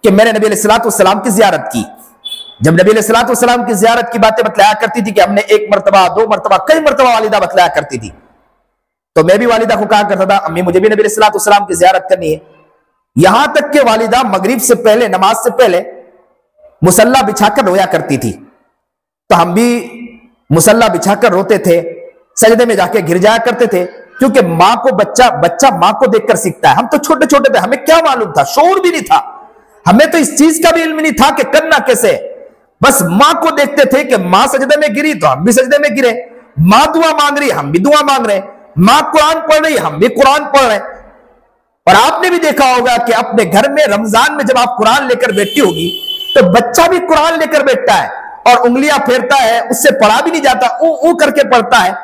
[SPEAKER 2] कि मैंने नबी अलैहिस्सलाम की जियारत की। जब नबी अलैहिस्सलाम की जियारत की बातें बतलाया करती थी कि हमने एक मरतबा, दो मरतबा, कई मरतबा वालिदा बतलाया करती थी, तो मैं भी वालिदा को कहा करता था अम्मी मुझे भी नबी अलैहिस्सलाम की जियारत करनी है। यहां तक कि वालिदा मगरिब से पहले, नमाज से पहले मुसल्ला बिछाकर रोया करती थी, तो हम भी मुसल्ला बिछाकर रोते थे, सजदे में जाके गिर जाया करते थे, क्योंकि माँ को बच्चा माँ को देखकर सीखता है। हम तो छोटे छोटे थे, हमें क्या मालूम था, शऊर भी नहीं था, हमें तो इस चीज का भी इल्म नहीं था कि करना कैसे। बस माँ को देखते थे कि माँ सजदे में गिरी तो हम भी सजदे में गिरे, माँ दुआ मांग रही हम भी दुआ मांग रहे, माँ कुरान पढ़ रही हम भी कुरान पढ़ रहे। और आपने भी देखा होगा कि अपने घर में रमजान में जब आप कुरान लेकर बैठी होगी तो बच्चा भी कुरान लेकर बैठता है और उंगलियां फेरता है, उससे पढ़ा भी नहीं जाता, ऊ करके पढ़ता है।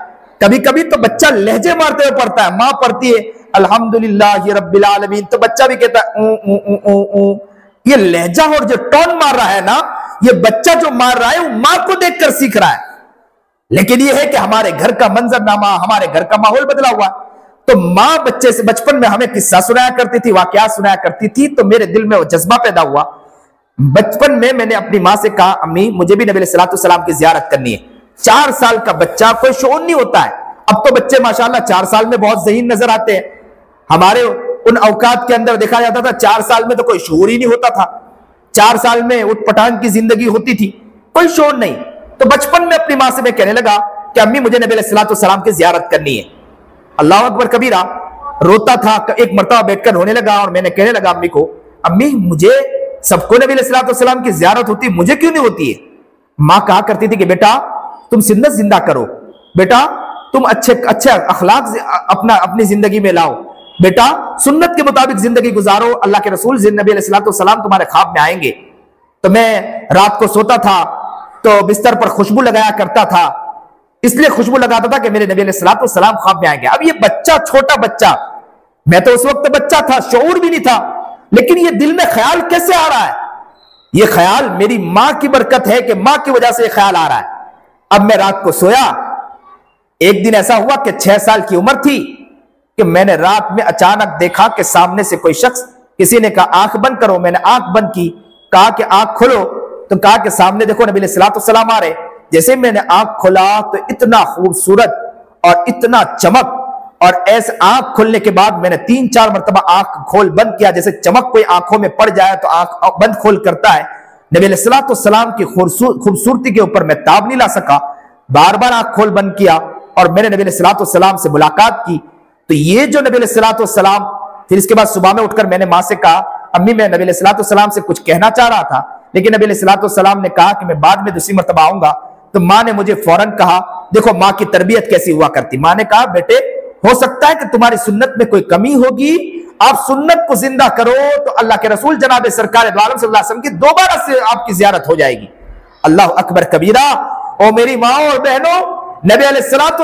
[SPEAKER 2] कभी कभी तो बच्चा लहजे मारते हुए पढ़ता है, माँ पढ़ती है अल्हम्दुलिल्लाह रब्बिल आलमीन, तो बच्चा भी कहता है ये लहजा और जो टोन मार रहा है ना, ये बच्चा जो मार रहा है वो माँ को देखकर सीख रहा है। लेकिन ये है कि हमारे घर का मंजरनामा, हमारे घर का माहौल बदला हुआ। तो माँ बच्चे से बचपन में हमें किस्सा सुनाया करती थी, वाकया सुनाया करती थी, तो मेरे दिल में वो जज्बा पैदा हुआ। बचपन में मैंने अपनी माँ से कहा अम्मी मुझे भी नबी अलैहिस्सलाम की जियारत करनी है। 4 साल का बच्चा, कोई शऊर नहीं होता है। अब तो बच्चे माशाल्लाह 4 साल में बहुत ज़हीन नजर आते हैं। हमारे उन औकात के अंदर देखा जाता था 4 साल में तो कोई शऊर ही नहीं होता था, 4 साल में उठपटांग की जिंदगी होती थी, कोई शऊर नहीं। तो बचपन में अपनी माँ से मैं कहने लगा कि अम्मी मुझे नबी अलैहिस्सलाम की जियारत करनी है। अल्लाह अकबर कबीरा। रोता था। एक मरतबा बैठकर रोने लगा और मैंने कहने लगा अम्मी को, अम्मी मुझे, सबको नबी अलैहिस्सलाम की ज़ियारत होती है, मुझे क्यों नहीं होती है? माँ कहा करती थी कि बेटा तुम सुन्नत जिंदा करो, बेटा तुम अच्छे अच्छे अखलाक अपनी जिंदगी में लाओ, बेटा सुन्नत के मुताबिक जिंदगी गुजारो, अल्लाह के रसूल नबी अलैहिस्सलाम तुम्हारे ख्वाब में आएंगे। तो मैं रात को सोता था तो बिस्तर पर खुशबू लगाया करता था, इसलिए खुशबू लगाता था कि मेरे नबी अलैहिस्सलाम ख्वाब में आएंगे। अब ये बच्चा, छोटा बच्चा, मैं तो उस वक्त बच्चा था, शऊर भी नहीं था, लेकिन ये दिल में ख्याल कैसे आ रहा है? ये ख्याल मेरी मां की बरकत है कि मां की वजह से ये ख्याल आ रहा है। अब मैं रात को सोया, एक दिन ऐसा हुआ कि 6 साल की उम्र थी कि मैंने रात में अचानक देखा कि सामने से कोई शख्स, किसी ने कहा आंख बंद करो, मैंने आंख बंद की, कहा कि आंख खोलो, तो कहा कि सामने देखो नबी अलैहिस्सलाम आ रहे। जैसे मैंने आंख खोला तो इतना खूबसूरत और इतना चमक, और ऐसे आंख खोलने के बाद मैंने 3-4 मरतबा आंख खोल बंद किया, जैसे चमक कोई आंखों में पड़ जाए तो आंख बंद खोल करता है। नबी अलैहिस्सलाम की खूबसूरती के ऊपर मैं ताब नहीं ला सका, बार बार आंख खोल बंद किया और मैंने नबी अलैहिस्सलाम से मुलाकात की। तो ये जो नबी अलैहिस्सलाम, फिर इसके बाद सुबह में उठकर मैंने मां से कहा, अम्मी मैं नबी अलैहिस्सलाम से कुछ कहना चाह रहा था, लेकिन नबी अलैहिस्सलाम ने कहा कि मैं बाद में दूसरी मरतबा आऊंगा। तो मां ने मुझे फौरन कहा, देखो मां की तरबियत कैसी हुआ करती, मां ने कहा बेटे हो सकता है कि तुम्हारी सुन्नत में कोई कमी होगी, आप सुन्नत को जिंदा करो तो अल्लाह के रसूल जनाब सरकार दो आलम सल्लल्लाहु अलैहि वसल्लम की दोबारा से आपकी जियारत हो जाएगी। अल्लाह अकबर कबीरा। ओ मेरी माँ और बहनों, नबी अलैहिस्सलाम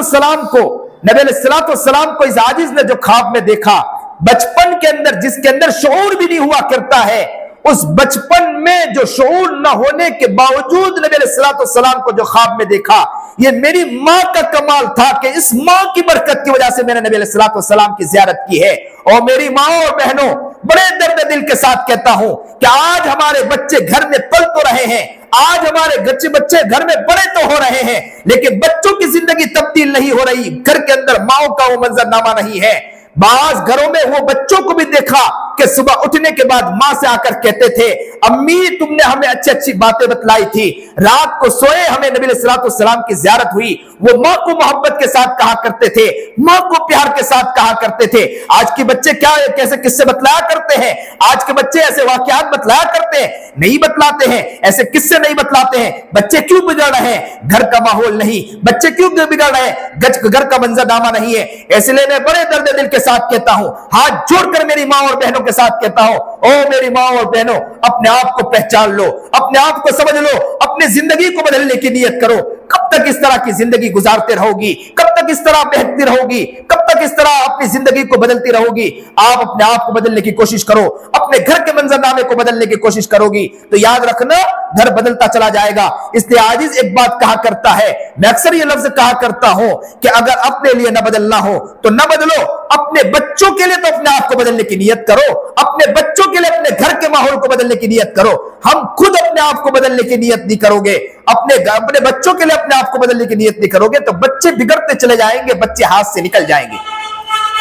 [SPEAKER 2] को इस आजिज ने जो ख्वाब में देखा, बचपन के अंदर, जिसके अंदर शऊर भी नहीं हुआ करता है, उस बचपन में जो शऊर न होने के बावजूद नबी अलैहिस्सलाम को जो ख्वाब में देखा, ये मेरी मां का कमाल था कि इस मां की बरकत की वजह से मैंने नबी अलैहिस्सलाम की जियारत की है। और मेरी मां और बहनों, बड़े दर्द दिल के साथ कहता हूं कि आज हमारे बच्चे घर में पल तो रहे हैं, आज हमारे बच्चे घर में बड़े तो हो रहे हैं, लेकिन बच्चों की जिंदगी तब्दील नहीं हो रही, घर के अंदर माओ का वो मंजरनामा नहीं है। बाज घरों में वो बच्चों को भी देखा कि सुबह उठने के बाद मां से आकर कहते थे, अम्मी तुमने हमें अच्छी अच्छी बातें बतलाई थी, रात को सोए हमें नबी अलैहिस्सलाम की ज़ियारत हुई। वो मां को मोहब्बत के साथ कहा करते थे, मां को प्यार के साथ कहा करते थे। आज के बच्चे क्या कैसे किस्से बतलाया करते हैं? आज के बच्चे ऐसे वाकयात बतलाया करते हैं? नहीं बतलाते हैं, ऐसे किस्से नहीं बतलाते हैं। बच्चे क्यों बिगड़ रहे हैं? घर का माहौल नहीं, बच्चे क्यों बिगड़ रहे हैं? घर का मंजरनामा नहीं है। इसलिए मैं बड़े दर्द दिल के साथ कहता हूं, हाथ जोड़कर मेरी मां और बहनों के साथ कहता हूं, ओ मेरी मां और बहनों, अपने आप को पहचान लो, अपने आप को समझ लो, अपनी जिंदगी को बदलने की नियत करो। कब तक इस तरह की जिंदगी गुजारते रहोगी? कब तक इस तरह बहती रहोगी? कब तक इस तरह अपनी जिंदगी को बदलती रहोगी? आप अपने आप को बदलने की कोशिश करो, अपने घर के मंजरनामे को बदलने की कोशिश करोगी तो याद रखना घर बदलता चला जाएगा। इसलिए आजिज एक बात कहा करता है, मैं अक्सर ये लफ्ज कहा करता हूं कि अगर अपने लिए न बदलना हो तो न बदलो, अपने बच्चों के लिए तो अपने आप को बदलने की नियत करो, अपने बच्चों के लिए अपने घर के माहौल को बदलने की नियत करो। हम खुद अपने आप को बदलने की नियत नहीं करोगे, अपने बच्चों के लिए अपने आप को बदलने की नियत नहीं करोगे तो बच्चे बिगड़ते चले जाएंगे, बच्चे हाथ से निकल जाएंगे।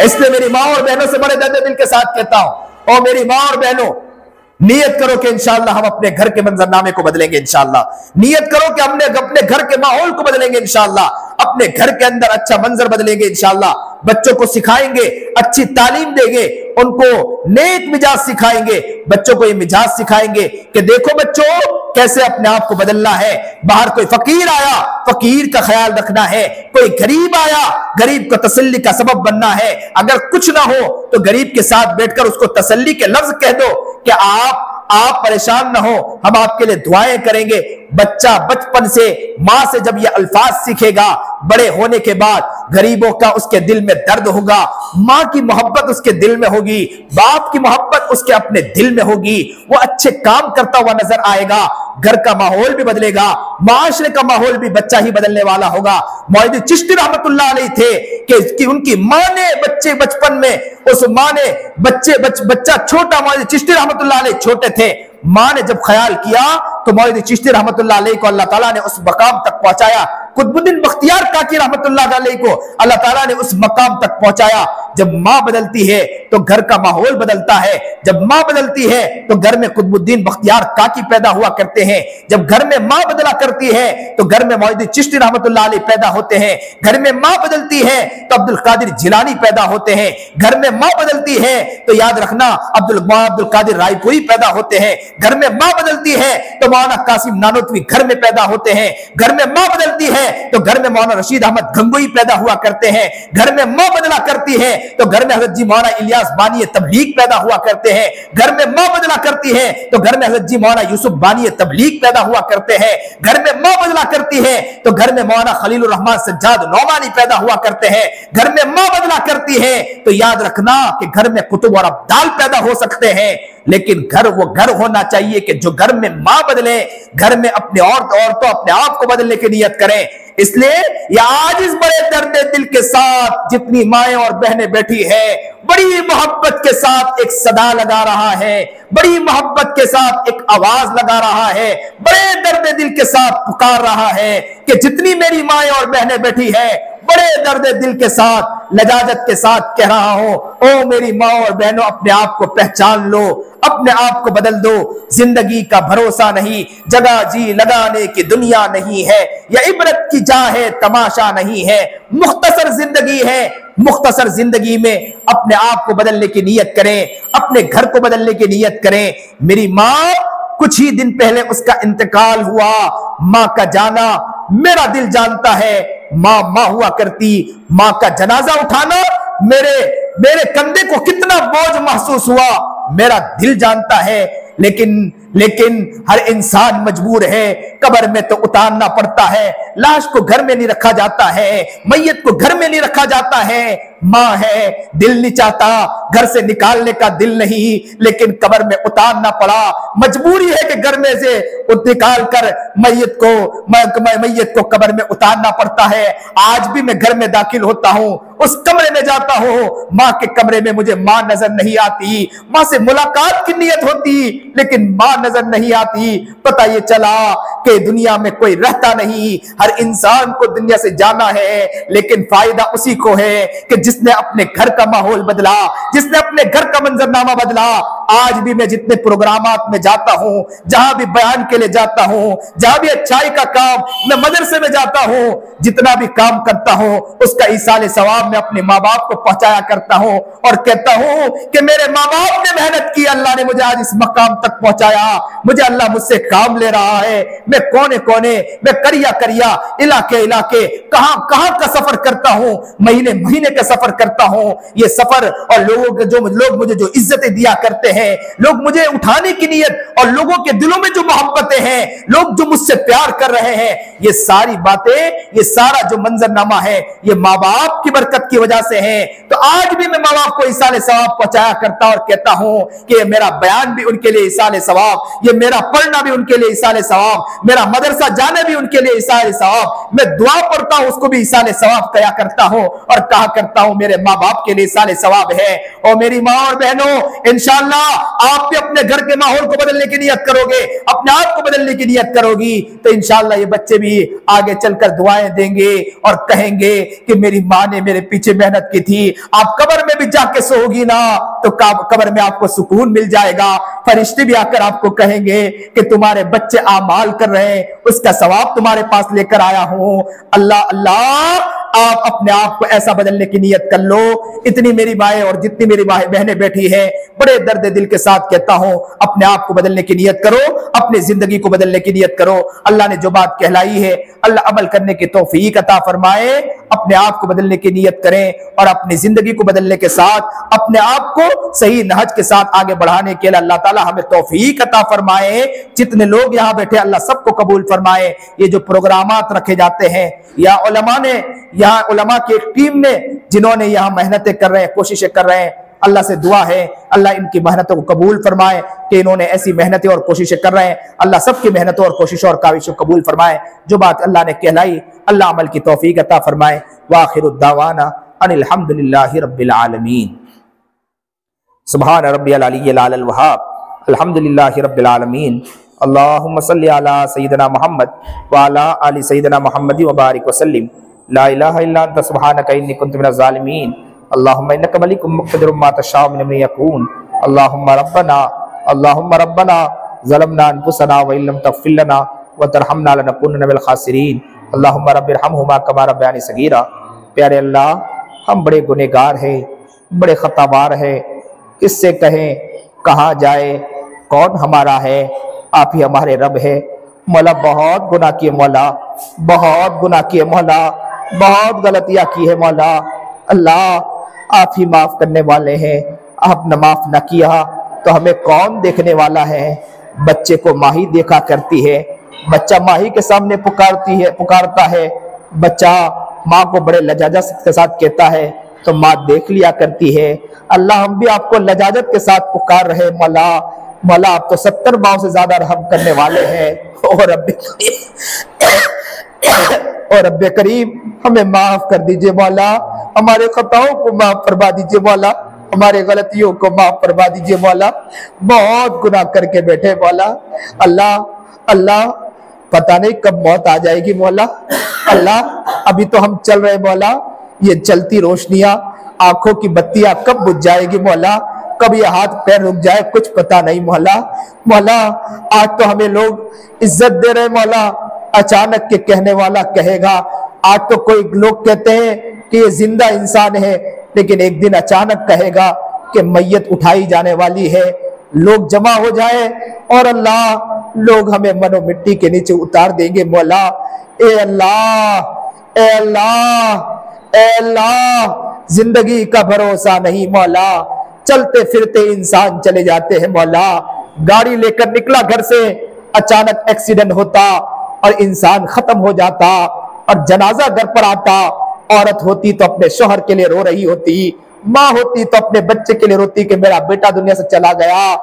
[SPEAKER 2] इसलिए मेरी मां और बहनों से बड़े दर्द दिल के साथ कहता हूं, और मेरी मां और बहनों, नियत करो कि इंशाअल्लाह हम अपने घर के मंजरनामे को बदलेंगे, इंशाअल्लाह। नियत करो कि हमने अपने घर के माहौल को बदलेंगे, इंशाअल्लाह। अपने घर के अंदर अच्छा मंजर बदलेंगे, इंशाअल्लाह। बच्चों को सिखाएंगे, अच्छी तालीम देंगे, उनको नेक मिजाज सिखाएंगे, बच्चों को ये मिजाज सिखाएंगे कि देखो बच्चों कैसे अपने आप को बदलना है। बाहर कोई फकीर आया, फकीर का ख्याल रखना है, कोई गरीब आया, गरीब को तसल्ली का सबब बनना है। अगर कुछ ना हो तो गरीब के साथ बैठकर उसको तसल्ली के लफ्ज कह दो कि आप परेशान ना हो, हम आपके लिए दुआएं करेंगे। बच्चा बचपन से मां से जब ये अल्फाज सीखेगा, बड़े होने के बाद गरीबों का उसके दिल में दर्द होगा, मां की मोहब्बत उसके दिल में होगी, बाप की मोहब्बत उसके अपने दिल में होगी, वो अच्छे काम करता हुआ नजर आएगा, घर का माहौल भी बदलेगा, माशरे का माहौल भी बच्चा ही बदलने वाला होगा। मौलवी चिश्ती रहमतुल्लाह अलैह थे कि उनकी मां ने बचपन में, उस मां ने बच्चा छोटा, मौलवी चिश्ती रहमतुल्लाह अलैह छोटे थे, मां ने जब ख्याल किया तो मौलवी चिश्ती रहमतुल्लाह अलैह को अल्लाह ताला ने उस मकाम तक पहुंचाया। कुतुबुद्दीन बख्तियार काकी रहमतुल्लाह अलैह को अल्लाह ताला ने उस मकाम तक पहुंचाया जब माँ बदलती है तो घर का माहौल बदलता है। जब माँ बदलती है तो घर में कुतुबुद्दीन बख्तियार काकी पैदा हुआ करते हैं। जब घर में माँ बदला करती है तो घर में मौलवी चिश्ती रहमतुल्लाह अलैह पैदा होते हैं। घर में माँ बदलती है तो अब्दुल कादिर जिलानी पैदा होते हैं। घर में माँ बदलती है तो याद रखना अब्दुल कादिर रायपुरी पैदा होते हैं। घर में माँ बदलती है तो मौलाना कासिम नानोतवी घर में पैदा होते हैं। घर में माँ बदलती है तो घर में मौलाना रशीद अहमद गंगोई पैदा हुआ करते हैं। घर में माँ बदला करती है तो घर में हजरत जी मौलाना इलियास बानी तबलीग पैदा हुआ करते हैं। घर में माँ बदला करती है तो घर में हजरत जी मौलाना यूसुफ बानी तबलीग पैदा हुआ करते हैं। घर में माँ बदला करती है तो घर में मौलाना खलीलुर रहमान सज्जाद नौमानी पैदा हुआ करते हैं। घर में माँ बदला करती है तो याद रखना कि घर में कुतुब और अब्दाल पैदा हो सकते हैं, लेकिन घर वो घर होना चाहिए कि जो घर में माँ बदले, घर में अपने औरतों अपने आप को बदलने की नियत करें। इसलिए ये आज इस बड़े दर्द दिल के साथ जितनी माएं और बहनें बैठी है, बड़ी मोहब्बत के साथ एक सदा लगा रहा है, बड़ी मोहब्बत के साथ एक आवाज लगा रहा है, बड़े दर्द दिल के साथ पुकार रहा है कि जितनी मेरी माएं और बहनें बैठी है, बड़े दर्द दिल के साथ लजाजत के साथ कह रहा हूं, ओ मेरी माँ और बहनों, अपने आप को पहचान लो, अपने आप को बदल दो। जिंदगी का भरोसा नहीं, जगह जी लगाने की दुनिया नहीं है, यह इबरत की जा है, तमाशा नहीं है, मुख्तसर जिंदगी है। मुख्तसर जिंदगी में अपने आप को बदलने की नियत करें, अपने घर को बदलने की नियत करें। मेरी माँ, कुछ ही दिन पहले उसका इंतकाल हुआ। माँ का जाना मेरा दिल जानता है। माँ माँ हुआ करती, माँ का जनाजा उठाना मेरे कंधे को कितना बोझ महसूस हुआ, मेरा दिल जानता है। लेकिन हर इंसान मजबूर है, कब्र में तो उतारना पड़ता है। लाश को घर में नहीं रखा जाता है, मैयत को घर में नहीं रखा जाता है। माँ है, दिल नहीं चाहता, घर से निकालने का दिल नहीं, लेकिन कब्र में उतारना पड़ा। मजबूरी है कि घर में से निकाल कर मैयत को कब्र में उतारना पड़ता है। आज भी मैं घर में दाखिल होता हूँ, उस कमरे में जाता हूँ, माँ के कमरे में मुझे माँ नजर नहीं आती। माँ से मुलाकात की नियत होती, लेकिन माँ नजर नहीं आती। पता ये चला कि दुनिया में कोई रहता नहीं, हर इंसान को दुनिया से जाना है, लेकिन फायदा उसी को है कि जिसने अपने घर का माहौल बदला, जिसने अपने घर का मंजरनामा बदला। आज भी मैं जितने प्रोग्रामात में जाता हूँ, जहां भी बयान के लिए जाता हूँ, जहां भी अच्छाई का काम, मैं मदरसे में जाता हूँ, जितना भी काम करता हूँ उसका ईसाले सवाब मैं अपने माँ बाप को पहुंचाया करता हूँ और कहता हूँ कि मेरे माँ बाप ने मेहनत की, अल्लाह ने मुझे आज इस मकाम तक पहुंचाया, मुझे अल्लाह मुझसे काम ले रहा है। मैं कोने कोने, मैं करिया इलाके कहां का सफर करता हूँ, महीने का सफर करता हूँ। ये सफर और लोग मुझे जो इज्जतें दिया करते हैं, लोग मुझे उठाने की नियत और लोगों के दिलों में जो मोहब्बतें हैं, लोग जो मुझसे प्यार कर रहे हैं, ये सारी बातें, ये सारा जो मंजरनामा है, ये माँ बाप की बरकत की वजह से है। तो आज भी मैं माँ बाप को इसाले सवाब पहुंचाया करता और कहता हूं कि मेरा बयान भी उनके लिए इसाले सवाब, ये मेरा पढ़ना भी उनके लिए इसाले सवाब, मेरा मदरसा जाना भी उनके लिए इसाले सवाब, मैं दुआ पढ़ता हूं उसको भी इसाले सवाब कया करता हूं और कहा करता हूं मेरे माँ बाप के लिए इसाले सवाब है। और मेरी माँ और बहनों, इंशाअल्लाह आप भी अपने घर के माहौल को बदलने की नियत करोगे, अपने आप को बदलने की नियत करोगी, तो इंशाअल्लाह ये बच्चे भी आगे चलकर दुआएं देंगे और कहेंगे कि मेरी माँ ने मेरे पीछे मेहनत की थी। आप कब्र में भी जाके सोओगी ना तो कब्र में आपको सुकून मिल जाएगा। फरिश्ते भी आकर आपको कहेंगे कि तुम्हारे बच्चे आमाल कर रहे हैं, उसका सवाब तुम्हारे पास लेकर आया हूं। अल्लाह अल्लाह, आप अपने आप को ऐसा बदलने की नियत कर लो। इतनी मेरी माएं और जितनी मेरी बहनें बैठी है, बड़े दर्द दिल के साथ कहता हूं, अपने आप को बदलने की नियत करो, अपनी जिंदगी को बदलने की नियत करो। अल्लाह ने जो बात कहलाई है, अल्लाह अमल करने की तौफीक अता फरमाए। अपने आप को बदलने की नियत करें और अपनी जिंदगी को बदलने के साथ अपने आप को सही नहज के साथ आगे बढ़ाने के लिए अल्लाह ताला हमें तौफीक अता फरमाए। जितने लोग यहाँ बैठे, अल्लाह सबको कबूल फरमाए। ये जो प्रोग्रामात रखे जाते हैं, या उलमा की एक टीम ने जिन्होंने यहाँ मेहनतें कर रहे हैं, कोशिशें कर रहे हैं, अल्लाह से दुआ है अल्लाह इनकी मेहनतों को कबूल फरमाए कि इन्होंने ऐसी मेहनतें और कोशिशें कर रहे हैं। अल्लाह सबकी मेहनतों और कोशिशों और काविशों को कबूल फरमाए। जो बात अल्लाह ने कहलाई, अल्लाह अमल की तौफीक अता फरमाए। वाखिरुद दावाना अनिल हम्दुलिल्लाहि रब्बिल आलमीन। सुभान रब्बियल अलिय्यिल आलल वहाब, अल्हम्दुलिल्लाहि रब्बिल आलमीन। अल्लाहुम्मा सल्लि अला सय्यिदिना मुहम्मद व अला आलि सय्यिदिना मुहम्मद व बारिक व सल्लिम। ला इलाहा इल्ला अंता सुब्हानका इन्नी कुन्तु मिनज़ ज़ालिमीन। अल्लाहुम्मा इन्नका मलिकुम मुक़्तदिरुम मा तशाअ मिन यकून। अल्लाहुम्मा रब्बना ज़लमना अनफुसना व इल्लम तग़फिर लना व तरहमना लनकुनन्ना मिनल खासिरीन। अल्लाहुम्मा रब्बिरहमहुमा कमा रब्बयानी सगीरा। प्यारे अल्लाह, हम बड़े गुनहगार हैं, बड़े खतावार हैं, किससे कहें, कहाँ जाए, कौन हमारा है? आप ही हमारे रब है। मौला बहुत गुनाह किए मौला, बहुत गुनाह किए मौला, बहुत गलतियाँ की है मौला। अल्लाह आप ही माफ़ करने वाले हैं, आपने माफ़ न किया तो हमें कौन देखने वाला है? बच्चे को माँ ही देखा करती है, बच्चा माँ ही के सामने पुकारता है, बच्चा माँ को बड़े लजाजत के साथ कहता है तो माँ देख लिया करती है। अल्लाह हम भी आपको लजाजत के साथ पुकार रहे मौला। मौला आप तो 70 माओं से ज्यादा रहम करने वाले हैं। और रब्बे करीम हमें माफ कर दीजिए मौला, हमारे खताओं को माफ फरमा दीजिए मौला, हमारे गलतियों को माफ फरमा दीजिए मौला। बहुत गुनाह करके बैठे मौला। अल्लाह अल्लाह पता नहीं कब मौत आ जाएगी मौला। अल्लाह अभी तो हम चल रहे मौला, ये चलती रोशनियां, आंखों की बत्तियां कब बुझ जाएगी मौला, कब ये हाथ पैर रुक जाए कुछ पता नहीं मौला। मौला आज तो हमें लोग इज्जत दे रहे मौला, अचानक के कहने वाला कहेगा। आज तो कोई लोग कहते हैं कि ये जिंदा इंसान है, लेकिन एक दिन अचानक कहेगा कि मैयत उठाई जाने वाली है। लोग जमा हो जाए और अल्लाह लोग हमें मनो मिट्टी के नीचे उतार देंगे मौला। ए अल्लाह, ए अल्लाह, ए अल्लाह, जिंदगी का भरोसा नहीं मौला, चलते फिरते इंसान चले जाते हैं मौला। गाड़ी लेकर निकला घर से, अचानक एक्सीडेंट होता और इंसान खत्म हो जाता, और जनाजा घर पर आता, औरत होती तो अपने शोहर के लिए रो रही होती, माँ होती तो अपने बच्चे के लिए रोती कि मेरा बेटा दुनिया से चला गया,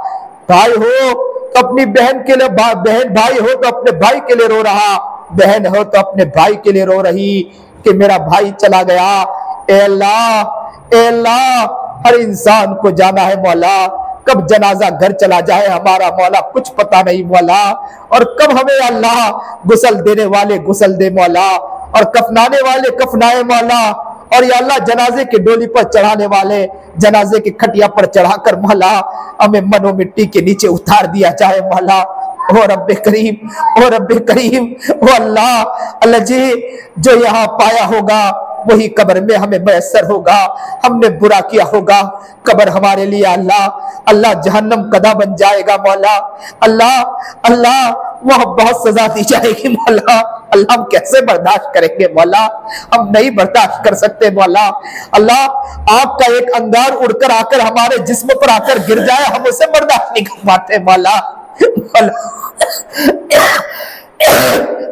[SPEAKER 2] भाई हो तो अपनी बहन के लिए, बहन भाई हो तो अपने भाई के लिए रो रहा, बहन हो तो अपने भाई के लिए रो रही कि मेरा भाई चला गया। ए अल्लाह, ए अल्लाह, हर इंसान को जाना है मौला, कब जनाजा घर चला जाए हमारा मौला कुछ पता नहीं मौला, और कब हमें अल्लाह गुसल देने वाले गुसल दे मौला, और कफनाने वाले कफनाए मौला, और या अल्लाह जनाजे के डोली पर चढ़ाने वाले जनाजे के खटिया पर चढ़ाकर मौला हमें मनो मिट्टी के नीचे उतार दिया जाए मौला। ओ रब्बे करीम, ओ रब्बे करीम, ओ अल्लाह, अल्लाह जी जो यहाँ पाया होगा वही कब्र में हमें मैसर होगा। हमने बुरा किया होगा, कब्र हमारे लिए अल्लाह अल्लाह जहन्नम कदा बन जाएगा मौला। अल्लाह अल्लाह वह बहुत सजा दी जाएगी मौला। अल्लाह हम कैसे बर्दाश्त करेंगे मौला, हम नहीं बर्दाश्त कर सकते मौला। अल्लाह आपका एक अंगार उड़कर आकर हमारे जिस्म पर आकर गिर जाए, हम उसे बर्दाश्त नहीं कर पाते मौला।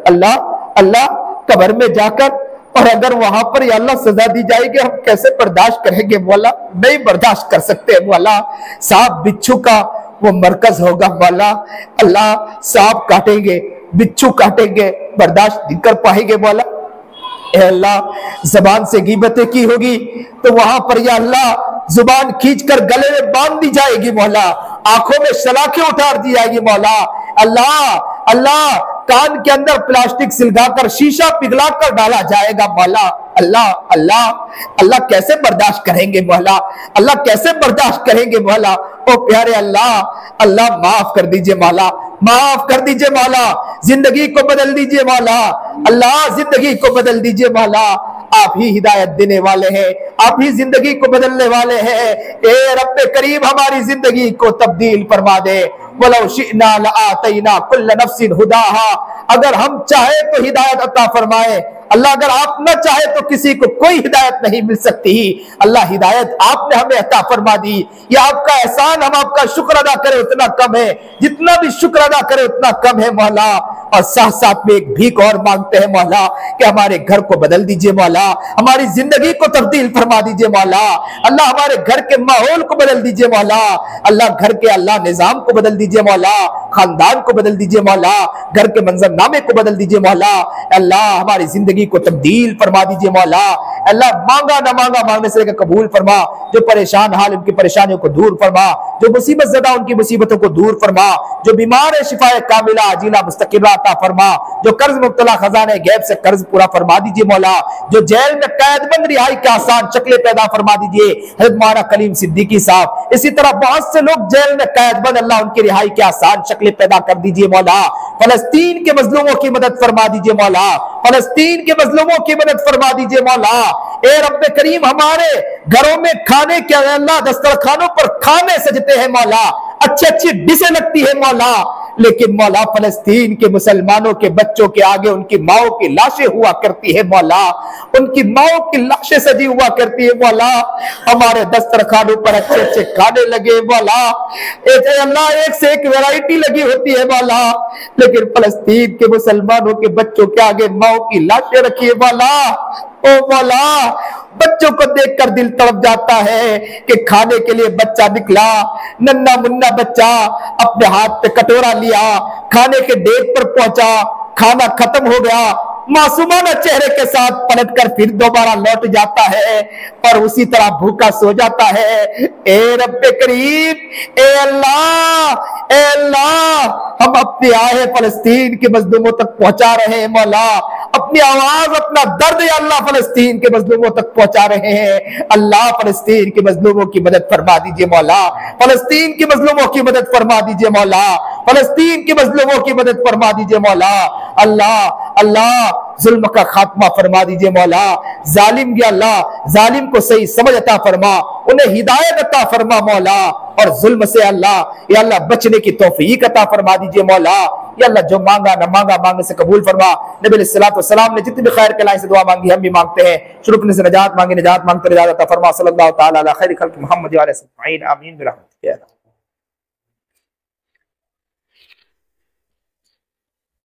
[SPEAKER 2] अल्लाह अल्लाह कब्र में जाकर और अगर वहां पर या अल्लाह सजा दी जाएगी, हम कैसे बर्दाश्त करेंगे मौला, नहीं बर्दाश्त कर सकते मौला। सांप बिच्छू का वो मरकज होगा मौला, अल्लाह सांप काटेंगे, बिच्छू काटेंगे, बर्दाश्त नहीं कर पाएंगे मौला। अल्लाह जबान से गीबतें की होगी तो वहां पर या अल्लाह जुबान खींचकर गले में बांध दी जाएगी मौला, आंखों में सलाखें उतार दी जाएगी मौला। अल्लाह अल्लाह कान के अंदर प्लास्टिक सिलगाकर शीशा पिघलाकर डाला जाएगा मौला। अल्लाह अल्लाह अल्लाह कैसे बर्दाश्त करेंगे मौला, अल्लाह कैसे बर्दाश्त करेंगे मौला। ओ प्यारे अल्लाह, अल्लाह माफ कर दीजिए मौला, माफ कर दीजिए मौला, जिंदगी को बदल दीजिए मौला। अल्लाह जिंदगी को बदल दीजिए मौला, आप ही हिदायत देने वाले हैं, आप ही जिंदगी को बदलने वाले हैं। ए रब्बे करीम हमारी जिंदगी को तब्दील फरमा दे। वलौ शिअना लआतैना कुल्ल नफ्सिन हुदाहा, अगर हम चाहे तो हिदायत अता फरमाए अल्लाह, अगर आप न चाहे तो किसी को कोई हिदायत नहीं मिल सकती। अल्लाह हिदायत आपने हमें अता फरमा दी, ये आपका एहसान, हम आपका शुक्र अदा करें उतना कम है, जितना भी शुक्र अदा करें उतना कम है मौला। और साथ साथ में एक भीख और मांगते हैं मौला कि हमारे घर को बदल दीजिए मौला, हमारी जिंदगी को तब्दील फरमा दीजिए मौला। अल्लाह हमारे घर के माहौल को बदल दीजिए मौला, अल्लाह घर के अल्लाह निजाम को बदल दीजिए मौला। खानदान को बदल दीजिए मौला, घर के मंजरनामे को बदल दीजिए मौला। अल्लाह हमारी जिंदगी को तब्दील फरमा दीजिए मौला। अल्लाह मांगा ना मांगा मांगने से कबूल फरमा। जो परेशान हाल उनकी परेशानियों को दूर फरमा, जो मुसीबत ज़दा उनकी मुसीबतों को दूर फरमा, जो बीमार है शिफाए कामिला अजीला मुस्तकिला अता फरमा, जो कर्ज मुब्तला खजाने गैब से कर्ज पूरा फरमा दीजिए मौला। जो जेल में कैदबंद रिहाई के आसान शक्लें पैदा फरमा दीजिए। हज़रत मौलाना कलीम सिद्दीकी साहब, इसी तरह बहुत से लोग जेल में कैदबंद, अल्लाह उनकी रिहाई के आसान शक्लें पैदा कर दीजिए मौला। फलस्तीन के मजलूमों की मदद फरमा दीजिए मौला। फलस्तीन के मजलूमों की मदद फरमा दीजिए मौला। ए रब्बे करीम, हमारे घरों में खाने के अल्लाह दस्तरखानों पर खाने सजते हैं मौला, अच्छी अच्छी डिशें लगती है मौला, लेकिन मौला फलस्तीन के मुसलमानों के बच्चों के आगे उनकी माओ की लाशें हुआ करती है मौला, उनकी माओ की लाशें सजी हुआ करती है मौला। हमारे दस्तरखानों पर अच्छे अच्छे खाने लगे मौला, अल्लाह एक से एक वैरायटी लगी होती है मौला, लेकिन फलस्तीन के मुसलमानों के बच्चों के आगे माओ की लाशें रखी है मौला। ओ मौला, बच्चों को देखकर दिल तड़प जाता है कि खाने के लिए बच्चा निकला, नन्ना मुन्ना बच्चा अपने हाथ पे कटोरा लिया, खाने के डेग पर पहुंचा, खाना खत्म हो गया, मासूमाना चेहरे के साथ पलटकर फिर दोबारा लौट जाता है और उसी तरह भूखा सो जाता है। ए रब्बे करीम, ए अल्लाह, हम अपनी आहे फलस्तीन के मजलूमों तक पहुंचा रहे हैं मौला, अपनी आवाज अपना दर्द या अल्लाह फलस्तीन के मजलूमों तक पहुंचा रहे हैं। अल्लाह फलस्तीन के मजलूमों की मदद फरमा दीजिए मौला, फलस्तीन के मजलूमों की मदद फरमा दीजिए मौला, फलस्तीन के मजलूमों की मदद फरमा दीजिए मौला। अल्लाह अल्लाह जुल्म का खात्मा फरमा दीजिए मौला। जालिम या अल्लाह जालिम को सही समझ अता फरमा, उन्हें हिदायत अता फरमा मौला, और जुल्म से अल्लाह या अल्लाह बचने की तौफीक अता फरमा दीजिए मौला। या अल्लाह जो मांगा न मांगा मांगने से कबूल फरमा। नबी अलैहिस्सलातु वस्सलाम ने जितनी भी खैर के लाइन से दुआ मांगी हम भी मांगते हैं। शुरू से नजात मांगे, नजात मांगते नजात अता फरमा। सल्लल्लाहु तआला अला खैरि खल्क़ि मुहम्मद व आलिहि अजमईन, आमीन बिरहमतिक।